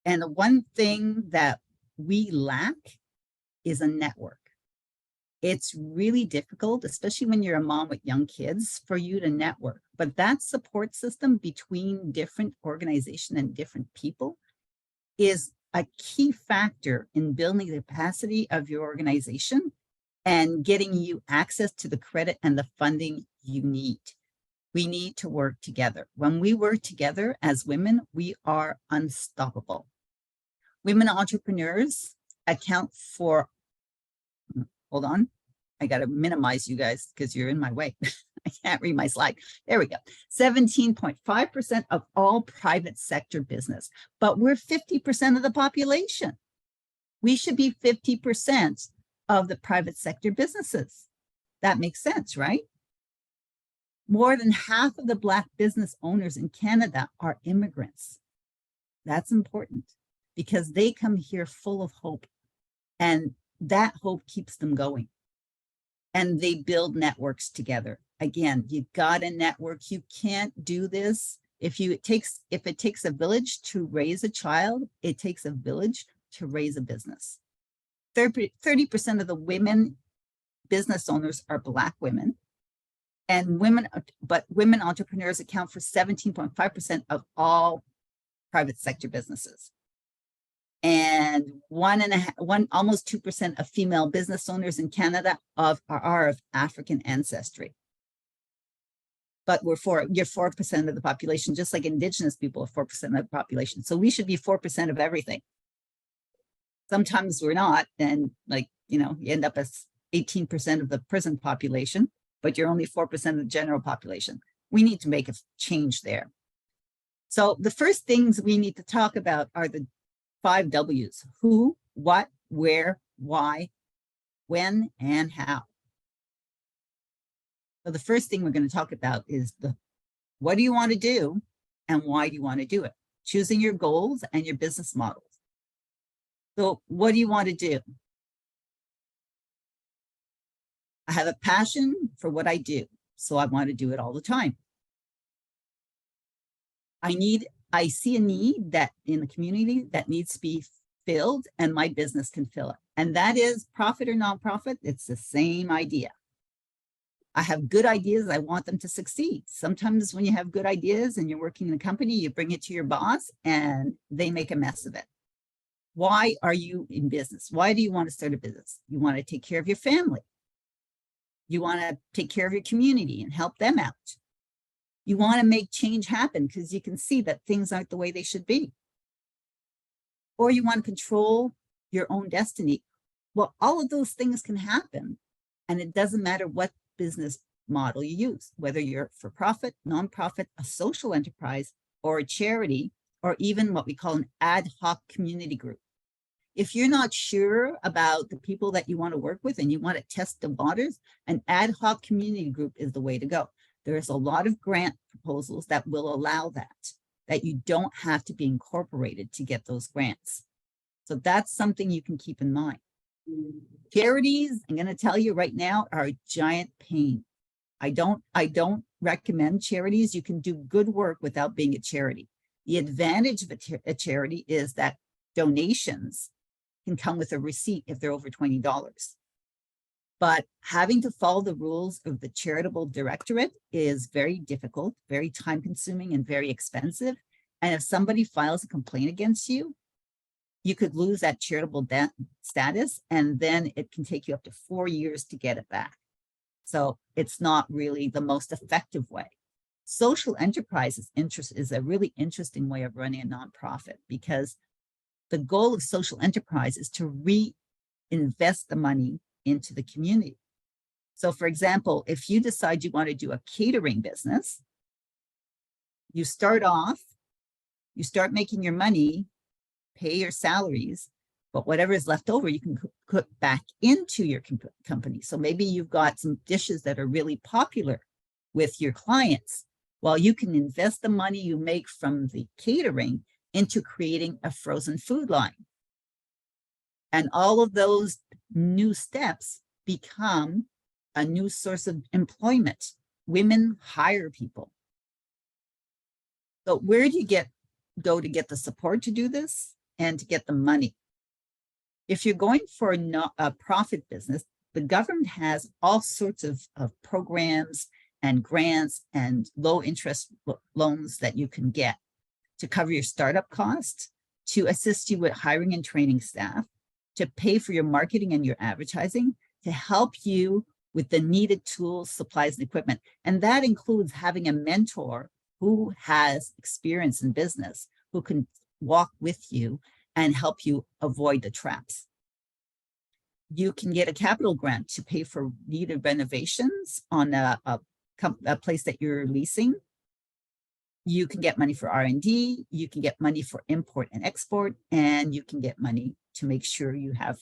B: And the one thing that we lack is a network. It's really difficult, especially when you're a mom with young kids, for you to network. But that support system between different organizations and different people is a key factor in building the capacity of your organization and getting you access to the credit and the funding you need. We need to work together. When we work together as women, we are unstoppable. Women entrepreneurs account for, hold on, I got to minimize you guys because you're in my way. I can't read my slide. There we go. 17.5% of all private sector business, but we're 50% of the population. We should be 50% of the private sector businesses. That makes sense, right? More than half of the Black business owners in Canada are immigrants. That's important because they come here full of hope, and that hope keeps them going. And they build networks together. Again, you got a network. You can't do this. If it takes a village to raise a child, it takes a village to raise a business. 30% of the women business owners are Black women, and women entrepreneurs account for 17.5% of all private sector businesses. And almost 2% of female business owners in Canada are of African ancestry. But you're 4% of the population, just like Indigenous people are 4% of the population. So we should be 4% of everything. Sometimes we're not, and you end up as 18% of the prison population, but you're only 4% of the general population. We need to make a change there. So the first things we need to talk about are the 5 W's: who, what, where, why, when, and how. So the first thing we're going to talk about is what do you want to do and why do you want to do it? Choosing your goals and your business models. So what do you want to do? I have a passion for what I do, so I want to do it all the time. I see a need that in the community that needs to be filled, and my business can fill it. And that is profit or nonprofit. It's the same idea. I have good ideas. I want them to succeed. Sometimes when you have good ideas and you're working in a company, you bring it to your boss and they make a mess of it. Why are you in business? Why do you want to start a business? You want to take care of your family. You want to take care of your community and help them out. You want to make change happen because you can see that things aren't the way they should be. Or you want to control your own destiny. Well, all of those things can happen, and it doesn't matter what business model you use, whether you're for profit, nonprofit, a social enterprise, or a charity, or even what we call an ad hoc community group. If you're not sure about the people that you want to work with and you want to test the waters, an ad hoc community group is the way to go. There's a lot of grant proposals that will allow that you don't have to be incorporated to get those grants. So that's something you can keep in mind. Charities, I'm going to tell you right now, are a giant pain. I don't recommend charities. You can do good work without being a charity. The advantage of a charity is that donations can come with a receipt if they're over $20. But having to follow the rules of the charitable directorate is very difficult, very time consuming, and very expensive. And if somebody files a complaint against you, you could lose that charitable status, and then it can take you up to 4 years to get it back. So it's not really the most effective way. Social enterprise is a really interesting way of running a nonprofit, because the goal of social enterprise is to reinvest the money into the community. So for example, if you decide you want to do a catering business, you start making your money, pay your salaries, but whatever is left over, you can put back into your company. So maybe you've got some dishes that are really popular with your clients. Well, you can invest the money you make from the catering into creating a frozen food line. And all of those new steps become a new source of employment. Women hire people. So where do you go to get the support to do this and to get the money? If you're going for a profit business, the government has all sorts of programs and grants and low interest loans that you can get to cover your startup costs, to assist you with hiring and training staff, to pay for your marketing and your advertising, to help you with the needed tools, supplies, and equipment. And that includes having a mentor who has experience in business, who can walk with you and help you avoid the traps. You can get a capital grant to pay for needed renovations on a place that you're leasing. You can get money for R&D, you can get money for import and export, and you can get money to make sure you have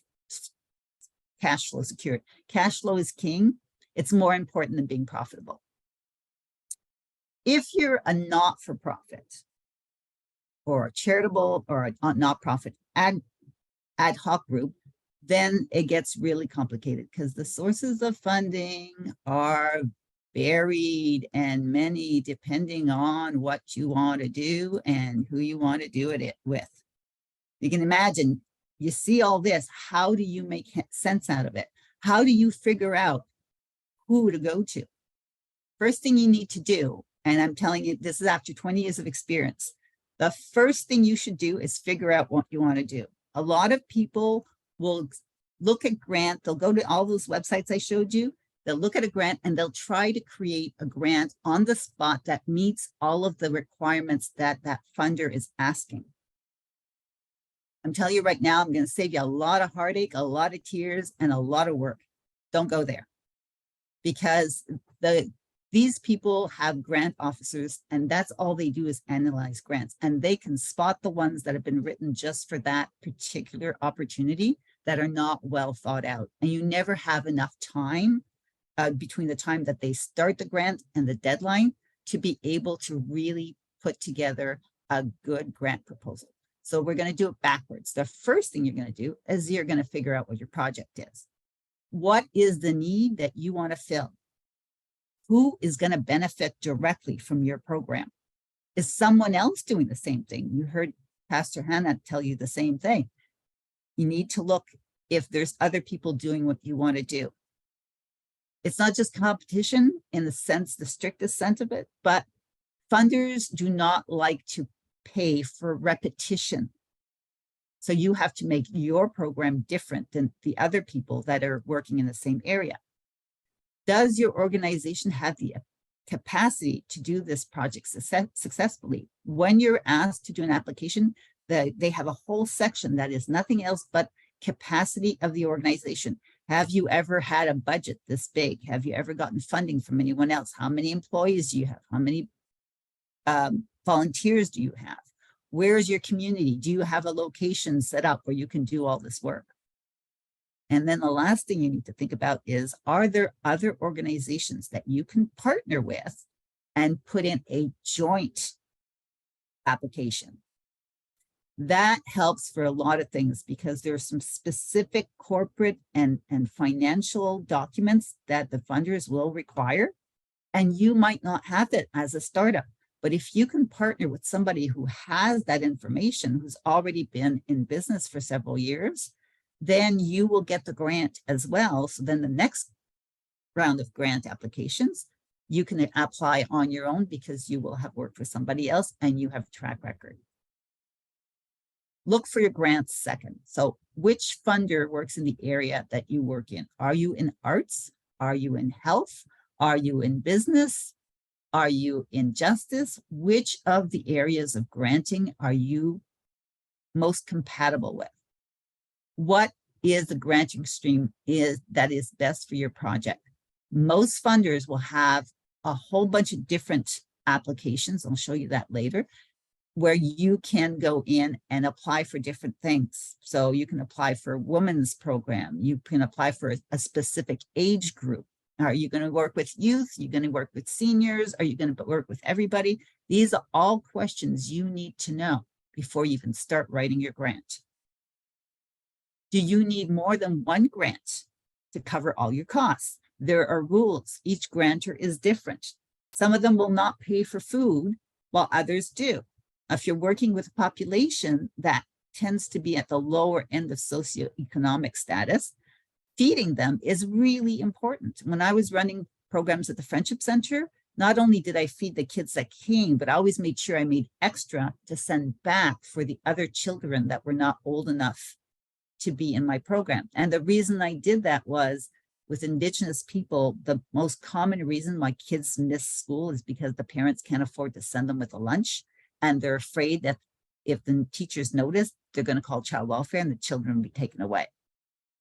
B: cash flow secured. Cash flow is king. It's more important than being profitable. If you're a not-for-profit or a charitable or a not-profit ad hoc group, then it gets really complicated because the sources of funding are varied and many depending on what you want to do and who you want to do it with. You can imagine, you see all this, how do you make sense out of it? How do you figure out who to go to? First thing you need to do, and I'm telling you, this is after 20 years of experience, the first thing you should do is figure out what you want to do. A lot of people will look at grant, they'll go to all those websites I showed you, they'll look at a grant and they'll try to create a grant on the spot that meets all of the requirements that that funder is asking. I'm telling you right now, I'm going to save you a lot of heartache, a lot of tears, and a lot of work. Don't go there, because these people have grant officers and that's all they do is analyze grants, and they can spot the ones that have been written just for that particular opportunity that are not well thought out. And you never have enough time between the time that they start the grant and the deadline to be able to really put together a good grant proposal. So we're going to do it backwards. The first thing you're going to do is you're going to figure out what your project is. What is the need that you want to fill? Who is going to benefit directly from your program? Is someone else doing the same thing? You heard Pastor Hannah tell you the same thing. You need to look if there's other people doing what you want to do. It's not just competition in the sense, the strictest sense of it, but funders do not like to pay for repetition. So you have to make your program different than the other people that are working in the same area. Does your organization have the capacity to do this project successfully? When you're asked to do an application, they have a whole section that is nothing else but capacity of the organization. Have you ever had a budget this big? Have you ever gotten funding from anyone else? How many employees do you have? How many volunteers do you have? Where is your community? Do you have a location set up where you can do all this work? And then the last thing you need to think about is, are there other organizations that you can partner with and put in a joint application? That helps for a lot of things because there are some specific corporate and financial documents that the funders will require, and you might not have it as a startup. But if you can partner with somebody who has that information, who's already been in business for several years, then you will get the grant as well. So then the next round of grant applications, you can apply on your own because you will have worked for somebody else and you have a track record. Look for your grants second. So which funder works in the area that you work in? Are you in arts? Are you in health? Are you in business? Are you in justice? Which of the areas of granting are you most compatible with? What is the granting stream that is best for your project? Most funders will have a whole bunch of different applications. I'll show you that later, where you can go in and apply for different things. So you can apply for a women's program. You can apply for a specific age group. Are you going to work with youth? Are you going to work with seniors? Are you going to work with everybody? These are all questions you need to know before you can start writing your grant. Do you need more than one grant to cover all your costs? There are rules. Each grantor is different. Some of them will not pay for food while others do. If you're working with a population that tends to be at the lower end of socioeconomic status, feeding them is really important. When I was running programs at the Friendship Center, not only did I feed the kids that came, but I always made sure I made extra to send back for the other children that were not old enough to be in my program. And the reason I did that was with Indigenous people, the most common reason my kids miss school is because the parents can't afford to send them with a lunch. And they're afraid that if the teachers notice, they're going to call child welfare and the children will be taken away.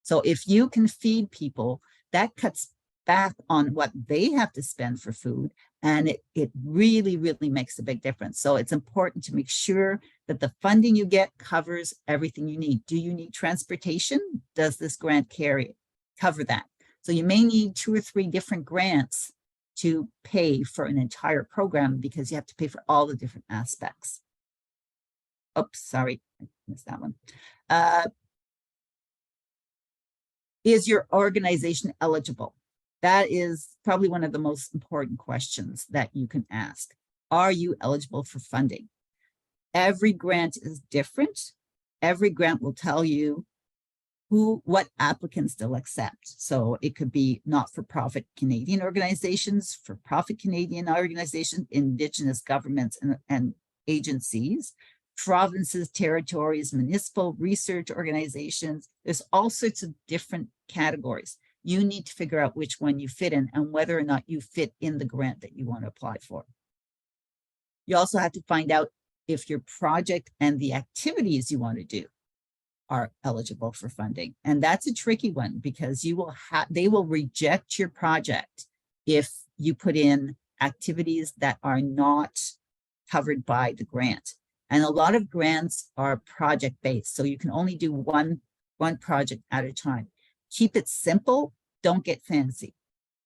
B: So if you can feed people, that cuts back on what they have to spend for food. And it really, really makes a big difference. So it's important to make sure that the funding you get covers everything you need. Do you need transportation? Does this grant cover that? So you may need 2 or 3 different grants to pay for an entire program because you have to pay for all the different aspects. Oops, sorry, I missed that one. Is your organization eligible? That is probably one of the most important questions that you can ask. Are you eligible for funding? Every grant is different. Every grant will tell you what applicants they'll accept. So it could be not-for-profit Canadian organizations, for-profit Canadian organizations, Indigenous governments and agencies, provinces, territories, municipal research organizations. There's all sorts of different categories. You need to figure out which one you fit in and whether or not you fit in the grant that you want to apply for. You also have to find out if your project and the activities you want to do are eligible for funding. And that's a tricky one because they will reject your project if you put in activities that are not covered by the grant. And a lot of grants are project-based, so you can only do one project at a time. Keep it simple, don't get fancy.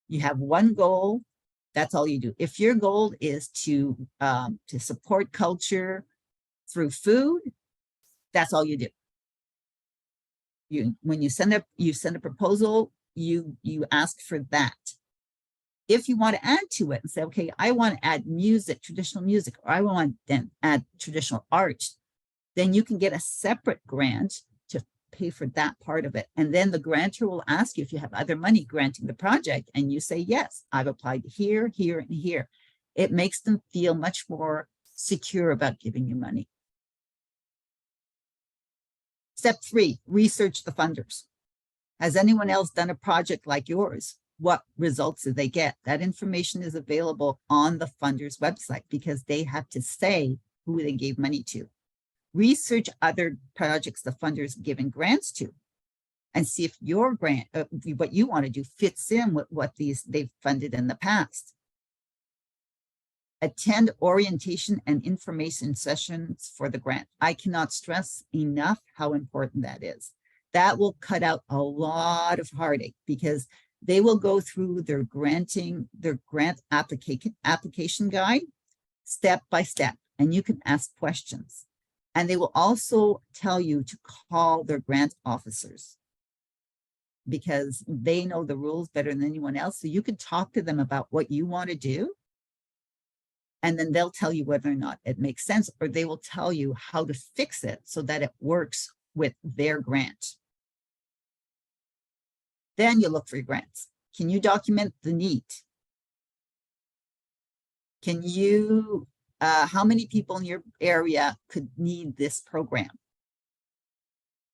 B: You have one goal, that's all you do. If your goal is to support culture through food, that's all you do. When you send a proposal, you ask for that. If you want to add to it and say, okay, I want to add music, traditional music, or I want to add traditional art, then you can get a separate grant to pay for that part of it. And then the grantor will ask you if you have other money granting the project, and you say, yes, I've applied here, here, and here. It makes them feel much more secure about giving you money. Step 3, research the funders. Has anyone else done a project like yours? What results did they get? That information is available on the funder's website because they have to say who they gave money to. Research other projects the funders given grants to and see if your grant, what you want to do, fits in with what they've funded in the past. Attend orientation and information sessions for the grant. I cannot stress enough how important that is. That will cut out a lot of heartache because they will go through their grant application guide step by step, and you can ask questions. And they will also tell you to call their grant officers because they know the rules better than anyone else. So you can talk to them about what you want to do, and then they'll tell you whether or not it makes sense, or they will tell you how to fix it so that it works with their grant. Then you look for your grants. Can you document the need? Can you, how many people in your area could need this program?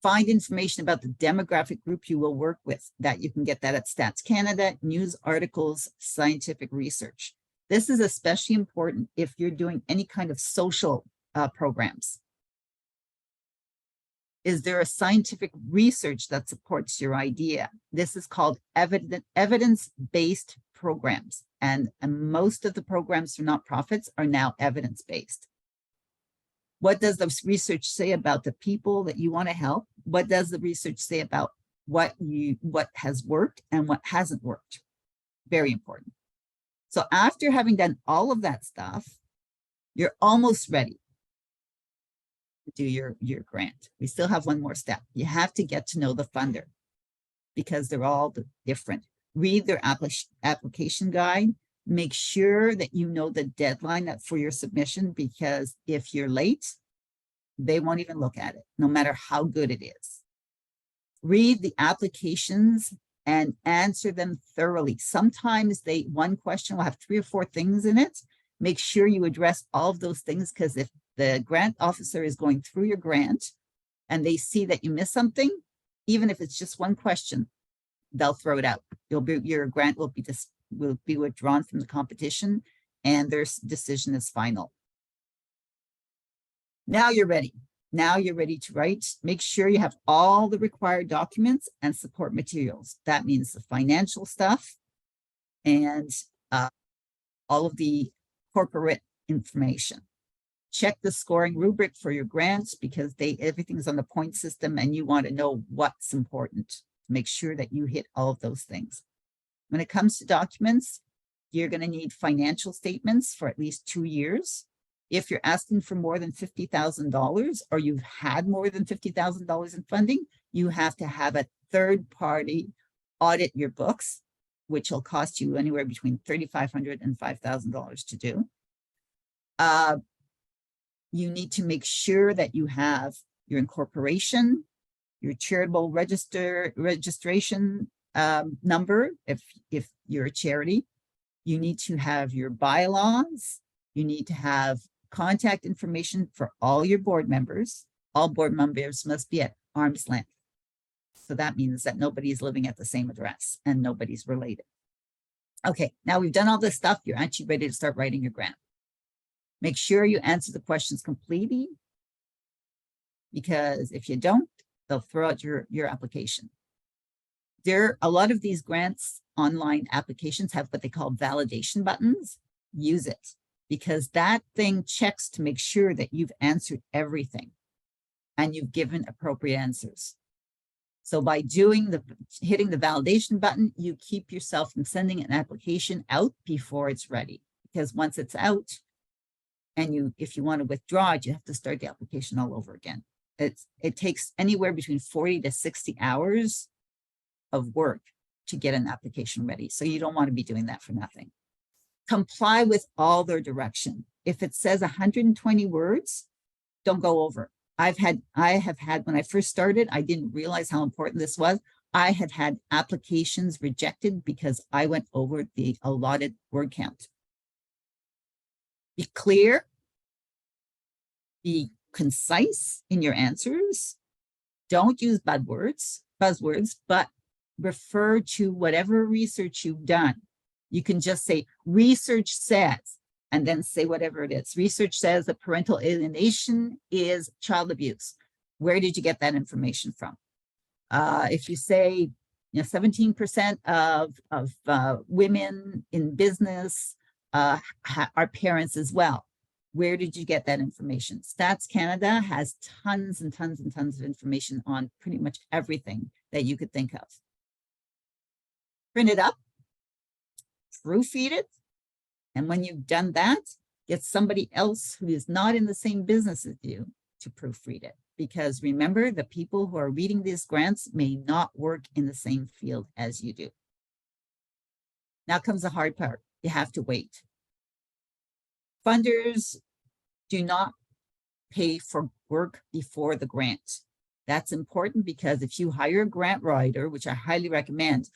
B: Find information about the demographic group you will work with. That you can get that at Stats Canada, news articles, scientific research. This is especially important if you're doing any kind of social programs. Is there a scientific research that supports your idea? This is called evidence-based programs. And most of the programs for nonprofits are now evidence-based. What does the research say about the people that you want to help? What does the research say about what has worked and what hasn't worked? Very important. So after having done all of that stuff, you're almost ready do your grant. We still have one more step. You have to get to know the funder because they're all different. Read their application guide. Make sure that you know the deadline for your submission, because if you're late, they won't even look at it, no matter how good it is. Read the applications and answer them thoroughly. Sometimes one question will have 3 or 4 things in it. Make sure you address all of those things, because if the grant officer is going through your grant and they see that you missed something, even if it's just one question, they'll throw it out. Your grant will be withdrawn from the competition, and their decision is final. Now you're ready. Now you're ready to write. Make sure you have all the required documents and support materials. That means the financial stuff and all of the corporate information. Check the scoring rubric for your grants, because everything's on the point system and you want to know what's important. Make sure that you hit all of those things. When it comes to documents, you're going to need financial statements for at least 2 years. If you're asking for more than $50,000 or you've had more than $50,000 in funding, you have to have a third party audit your books, which will cost you anywhere between $3,500 and $5,000 to do. You need to make sure that you have your incorporation, your charitable registration number, if you're a charity. You need to have your bylaws. You need to have contact information for all your board members. All board members must be at arm's length. So that means that nobody's living at the same address and nobody's related. Okay, now we've done all this stuff. You're actually ready to start writing your grant. Make sure you answer the questions completely, because if you don't, they'll throw out your application. A lot of these grants online applications have what they call validation buttons. Use it, because that thing checks to make sure that you've answered everything and you've given appropriate answers. So by hitting the validation button, you keep yourself from sending an application out before it's ready. Because once it's out, and if you want to withdraw it, you have to start the application all over again. It takes anywhere between 40 to 60 hours of work to get an application ready. So you don't want to be doing that for nothing. Comply with all their direction. If it says 120 words, don't go over. I have had, when I first started, I didn't realize how important this was. I had applications rejected because I went over the allotted word count. Be clear, be concise in your answers. Don't use buzzwords, but refer to whatever research you've done. You can just say research says, and then say whatever it is. Research says that parental alienation is child abuse. Where did you get that information from? If you say, 17% of women in business are parents as well. Where did you get that information? Stats Canada has tons and tons and tons of information on pretty much everything that you could think of. Print it up, proofread it, and when you've done that, get somebody else who is not in the same business as you to proofread it. Because remember, the people who are reading these grants may not work in the same field as you do. Now comes the hard part. You have to wait. Funders do not pay for work before the grant. That's important, because if you hire a grant writer, which I highly recommend,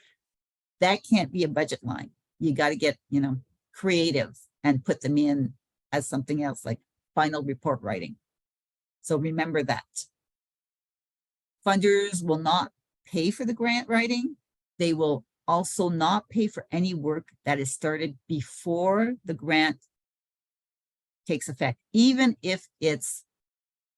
B: that can't be a budget line. You got to get, creative and put them in as something else, like final report writing. So remember that. Funders will not pay for the grant writing. They will also not pay for any work that is started before the grant takes effect, even if it's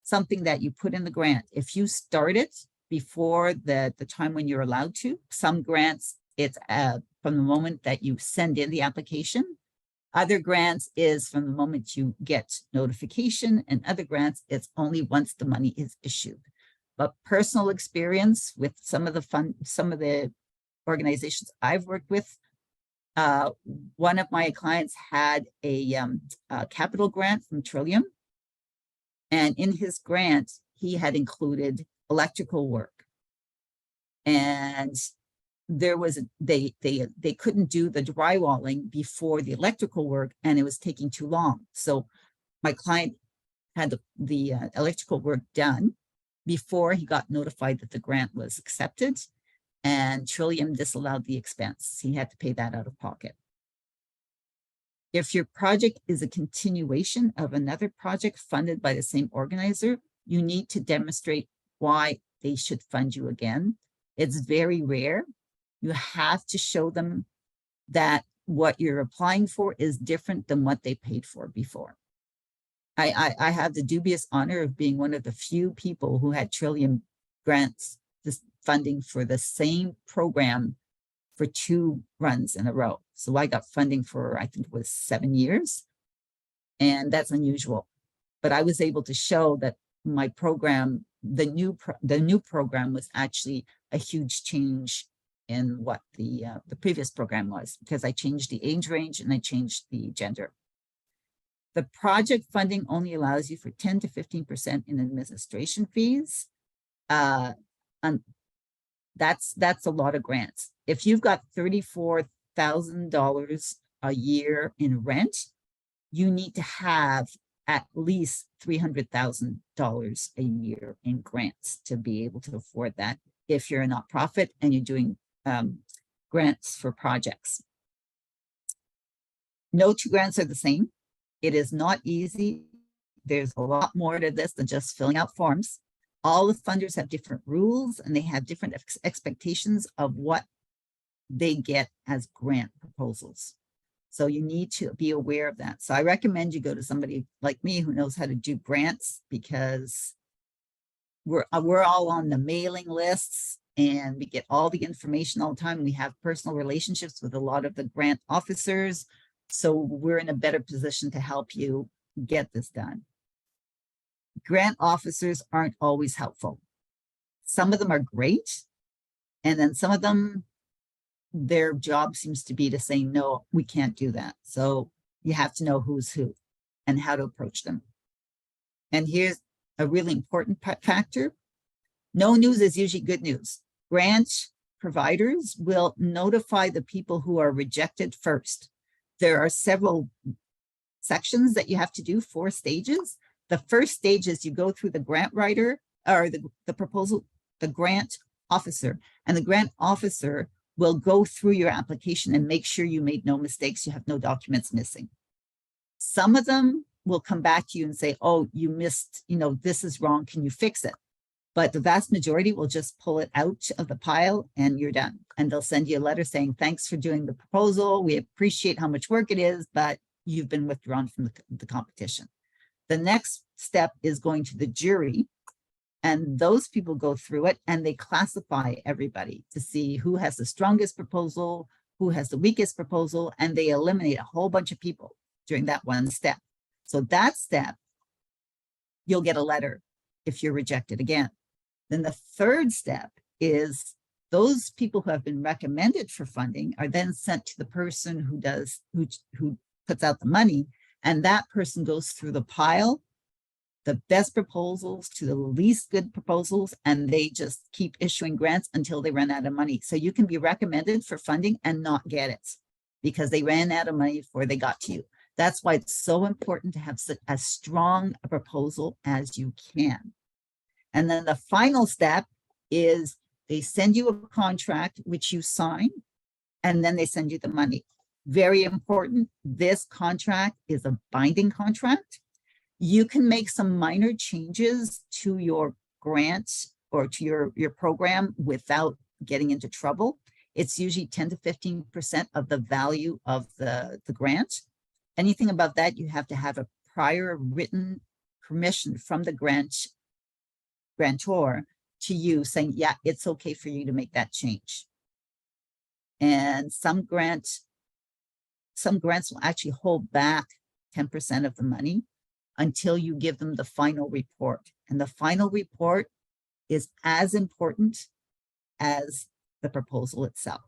B: something that you put in the grant. If you start it before the time when you're allowed to, some grants, it's from the moment that you send in the application. Other grants is from the moment you get notification, and other grants, it's only once the money is issued. But personal experience with some of the organizations I've worked with, one of my clients had a capital grant from Trillium, and in his grant, he had included electrical work. And there was they couldn't do the drywalling before the electrical work, and it was taking too long. So my client had the electrical work done, before he got notified that the grant was accepted, and Trillium disallowed the expense. He had to pay that out of pocket. If your project is a continuation of another project funded by the same organizer, you need to demonstrate why they should fund you again. It's very rare. You have to show them that what you're applying for is different than what they paid for before. I have the dubious honor of being one of the few people who had Trillium grants, this funding for the same program for 2 runs in a row. So I got funding for, I think it was 7 years, and that's unusual. But I was able to show that my program, the new program was actually a huge change in what the previous program was, because I changed the age range and I changed the gender. The project funding only allows you for 10 to 15% in administration fees. And that's a lot of grants. If you've got $34,000 a year in rent, you need to have at least $300,000 a year in grants to be able to afford that if you're a nonprofit and you're doing grants for projects. No 2 grants are the same. It is not easy. There's a lot more to this than just filling out forms. All the funders have different rules and they have different expectations of what they get as grant proposals. So you need to be aware of that. So I recommend you go to somebody like me who knows how to do grants, because we're all on the mailing lists and we get all the information all the time. We have personal relationships with a lot of the grant officers. So we're in a better position to help you get this done. Grant officers aren't always helpful. Some of them are great. And then some of them, their job seems to be to say, no, we can't do that. So you have to know who's who and how to approach them. And here's a really important factor. No news is usually good news. Grant providers will notify the people who are rejected first. There are several sections that you have to do, 4 stages. The first stage is you go through the grant writer or the proposal, the grant officer, and the grant officer will go through your application and make sure you made no mistakes, you have no documents missing. Some of them will come back to you and say, oh, you missed, this is wrong, can you fix it? But the vast majority will just pull it out of the pile and you're done. And they'll send you a letter saying, thanks for doing the proposal. We appreciate how much work it is, but you've been withdrawn from the competition. The next step is going to the jury, and those people go through it and they classify everybody to see who has the strongest proposal, who has the weakest proposal, and they eliminate a whole bunch of people during that one step. So that step, you'll get a letter if you're rejected again. Then the third step is those people who have been recommended for funding are then sent to the person who puts out the money, and that person goes through the pile, the best proposals to the least good proposals, and they just keep issuing grants until they run out of money. So you can be recommended for funding and not get it because they ran out of money before they got to you. That's why it's so important to have as strong a proposal as you can. And then the final step is they send you a contract, which you sign, and then they send you the money. Very important, this contract is a binding contract. You can make some minor changes to your grant or to your program without getting into trouble. It's usually 10 to 15% of the value of the grant. Anything above that, you have to have a prior written permission from the grantor to you saying, yeah, it's okay for you to make that change. And some grants will actually hold back 10% of the money until you give them the final report. And the final report is as important as the proposal itself.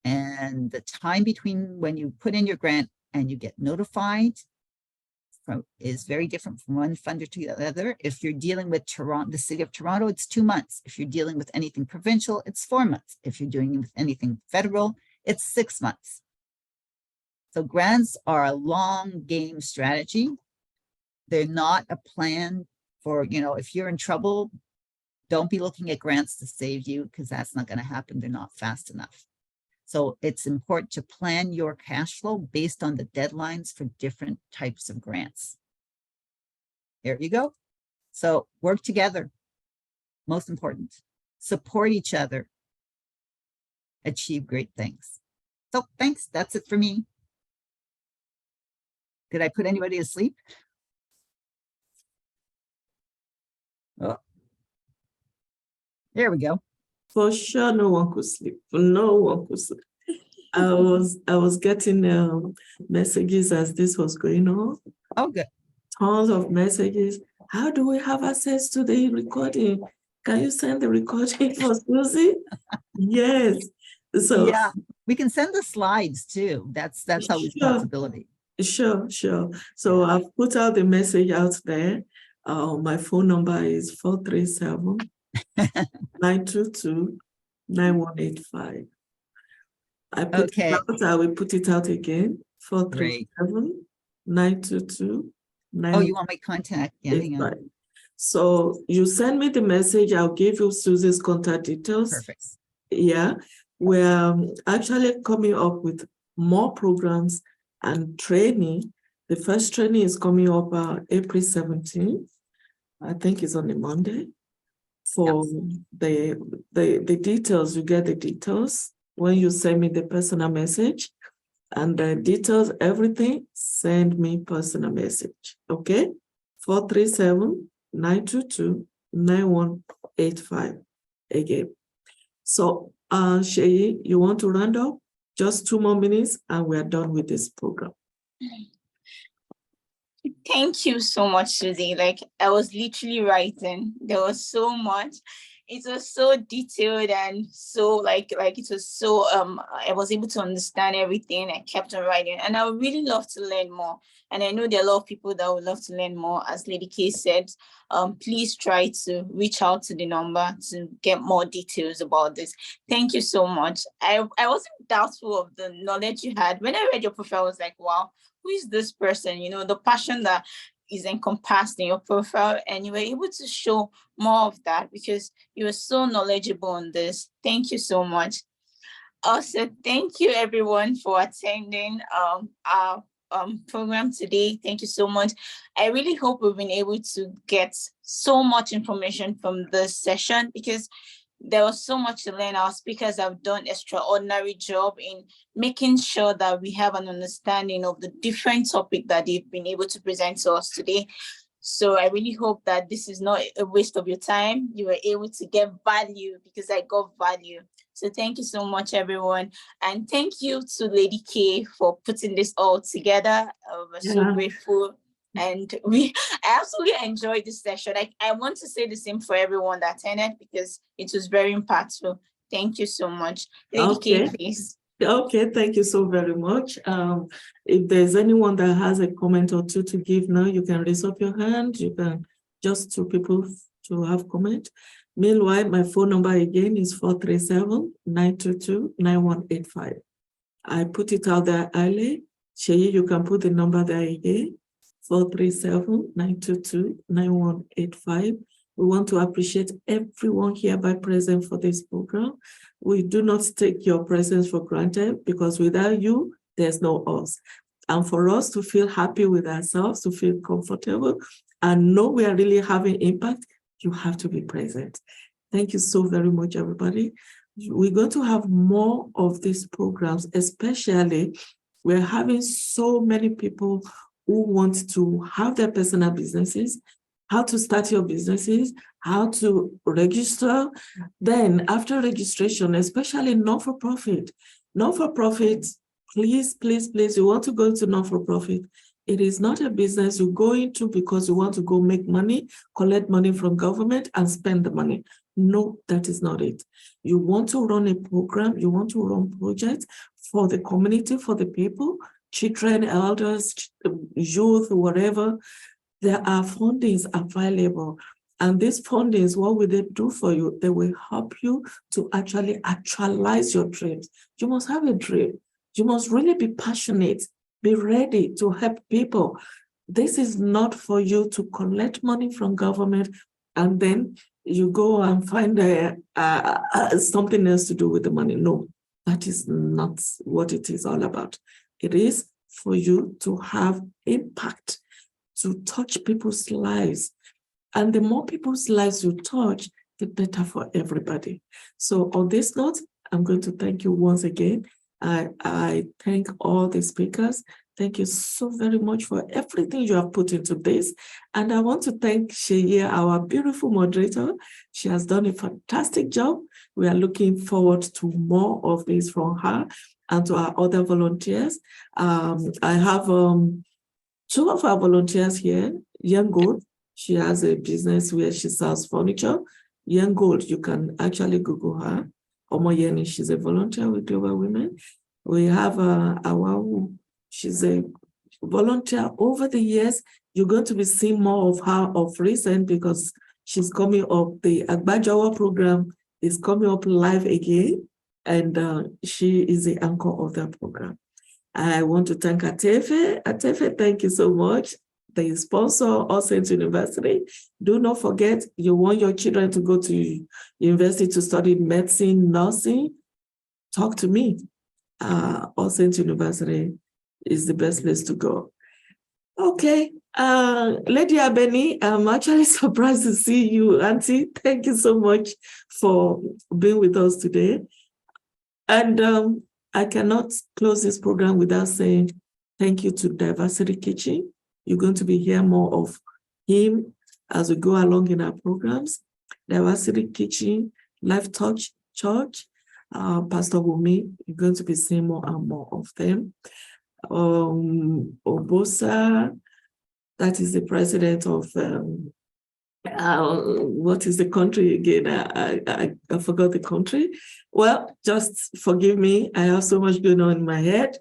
B: And the time between when you put in your grant and you get notified is very different from one funder to the other. If you're dealing with Toronto, the city of Toronto, it's 2 months. If you're dealing with anything provincial, it's 4 months. If you're doing with anything federal, it's 6 months. So grants are a long game strategy. They're not a plan for, if you're in trouble, don't be looking at grants to save you, because that's not going to happen. They're not fast enough. So it's important to plan your cash flow based on the deadlines for different types of grants. There you go. So work together. Most important, support each other, achieve great things. So thanks. That's it for me. Did I put anybody to sleep? Oh, there we go.
C: For sure, no one could sleep. No one could sleep. I was getting messages as this was going on.
B: Oh, good.
C: Tons of messages. How do we have access to the recording? Can you send the recording for Susie? Yes. So
B: Yeah, we can send the slides too. That's always a
C: Sure.
B: possibility.
C: Sure. So I've put out the message out there. My phone number is 437-922-9185. I put
B: Okay.
C: it out, I will put it out again.
B: Great.
C: 437-922-9185.
B: Oh, you want my contact? Yeah, hang on.
C: So you send me the message, I'll give you Susie's contact details.
B: Perfect.
C: Yeah, we're actually coming up with more programs and training. The first training is coming up April 17th. I think it's on a Monday. For the details, you get the details when you send me the personal message, and the details, everything, send me personal message. Okay, 437-922-9185 again. So Sheyi, you want to round up? Just 2 more minutes and we're done with this program.
A: Thank you so much, Susie. Like, I was literally writing. There was so much. It was so detailed and so like it was so I was able to understand everything. I kept on writing, and I would really love to learn more. And I know there are a lot of people that would love to learn more. As Lady K said, please try to reach out to the number to get more details about this. Thank you so much. I wasn't doubtful of the knowledge you had. When I read your profile, I was like, wow, who is this person? You know, the passion that is encompassed in your profile, and you were able to show more of that because you were so knowledgeable on this. Thank you so much. Also, thank you everyone for attending our program today. Thank you so much. I really hope we've been able to get so much information from this session because there was so much to learn. Our speakers have done an extraordinary job in making sure that we have an understanding of the different topic that they've been able to present to us today. So I really hope that this is not a waste of your time. You were able to get value because I got value. So thank you so much, everyone. And thank you to Lady K for putting this all together. We're so grateful. And I absolutely enjoyed this session. I want to say the same for everyone that attended because it was very impactful. Thank you so much. Lady K, please.
C: Okay, thank you so very much. If there's anyone that has a comment or two to give now, you can raise up your hand. You can just 2 people to have comment. Meanwhile, my phone number again is 437-922-9185. I put it out there early. Sheyi, you can put the number there again. 437-922-9185. We want to appreciate everyone hereby present for this program. We do not take your presence for granted because without you, there's no us. And for us to feel happy with ourselves, to feel comfortable and know we are really having impact, you have to be present. Thank you so very much, everybody. We're going to have more of these programs, especially we're having so many people who want to have their personal businesses, how to start your businesses, how to register. Then after registration, especially non-for-profit, please, you want to go into non-for-profit. It is not a business you go into because you want to go make money, collect money from government and spend the money. No, that is not it. You want to run a program, you want to run projects for the community, for the people, children, elders, youth, whatever. There are fundings available. And these fundings, what will they do for you? They will help you to actually actualize your dreams. You must have a dream. You must really be passionate, be ready to help people. This is not for you to collect money from government and then you go and find something else to do with the money. No, that is not what it is all about. It is for you to have impact, to touch people's lives. And the more people's lives you touch, the better for everybody. So on this note, I'm going to thank you once again. I thank all the speakers. Thank you so very much for everything you have put into this. And I want to thank Sheye, our beautiful moderator. She has done a fantastic job. We are looking forward to more of this from her and to our other volunteers. I have two of our volunteers here, Young Gold. She has a business where she sells furniture. Young Gold, you can actually Google her. Omoyeni, she's a volunteer with Global Women. We have Awawu. She's a volunteer over the years. You're going to be seeing more of her of recent because she's coming up. The Agbajawa program is coming up live again, and she is the anchor of that program. I want to thank Atefe. Atefe, thank you so much. The sponsor, All Saints University. Do not forget, you want your children to go to university to study medicine, nursing, talk to me. All Saints University is the best place to go. Okay, Lady Abeni, I'm actually surprised to see you, Auntie. Thank you so much for being with us today. And I cannot close this program without saying thank you to Diversity Kitchen. You're going to be hearing more of him as we go along in our programs. Diversity Kitchen, Life Touch Church, Pastor Wumi, you're going to be seeing more and more of them. Obosa, that is the president of, what is the country again? I forgot the country. Well, just forgive me. I have so much going on in my head.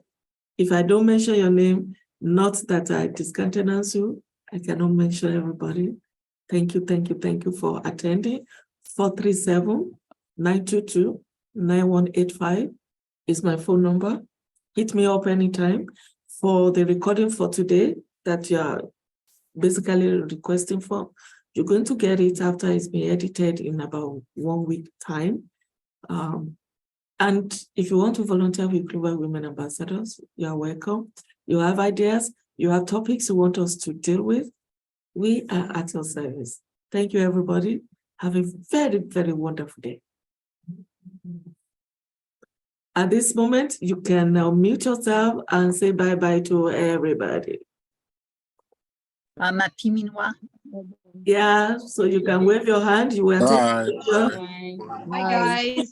C: If I don't mention your name, not that I discountenance you, I cannot mention everybody. Thank you for attending. 437-922-9185 is my phone number. Hit me up anytime. For the recording for today that you are basically requesting for, you're going to get it after it's been edited in about 1 week time. And if you want to volunteer with Global Women Ambassadors, you are welcome. You have ideas, you have topics you want us to deal with, we are at your service. Thank you, everybody. Have a very, very wonderful day. At this moment, you can now mute yourself and say bye-bye to everybody.
B: Mapiminois.
C: Yeah, so you can wave your hand. You will take a picture.
E: Bye, guys.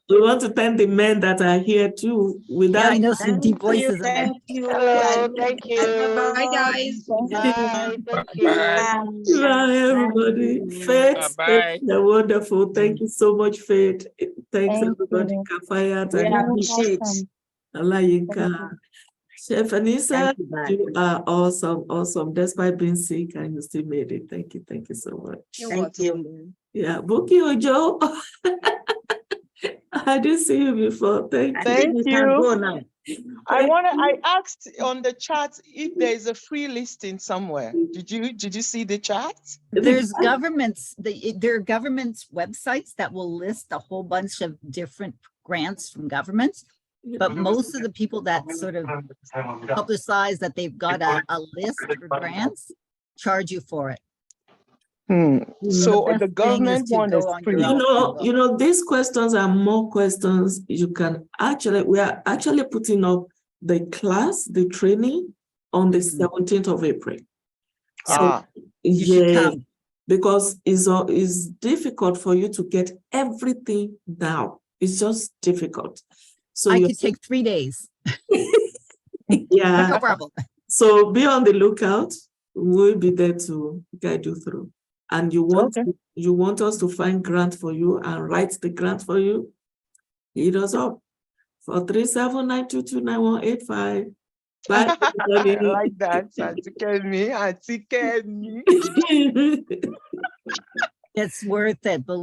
C: We want to thank the men that are here too.
B: Yeah,
C: Without
B: I know some deep voices in there.
A: Thank you.
G: Hello, thank you.
E: Bye, guys.
G: Bye, thank you.
C: Bye, everybody. Faith,
G: Bye.
C: they're wonderful. Thank you so much, Faith. Thanks,
A: Thank
C: everybody.
A: you.
C: Kafayat
A: We
C: and
A: appreciate.
C: Alayinka. Chef Anissa, you are awesome. Despite being sick, and you still made it. Thank you so much.
E: You're welcome.
C: Yeah, Buki Ojo. I didn't see you before. Thank you.
G: I asked on the chat if there is a free listing somewhere. Did you see the chat?
B: There's governments, there are governments websites that will list a whole bunch of different grants from governments. But most of the people that sort of publicize that they've got a list for grants charge you for it.
G: So
B: best
G: the
B: thing
G: government
B: is to
G: one
B: go
G: is
B: on
G: free.
B: your
C: You know, these questions are more questions you can actually, we are actually putting up the class, the training on the 17th of April. So,
B: You should come.
C: because it's difficult for you to get everything now. It's just difficult. So
B: I could take 3 days.
C: yeah.
B: No problem.
C: So be on the lookout. We'll be there to guide you through. And you want us to find grant for you and write the grant for you? Hit us up for 437-922-9185. Bye.
G: I like that. Auntie Kenny.
C: Everybody.
B: It's worth it. Believe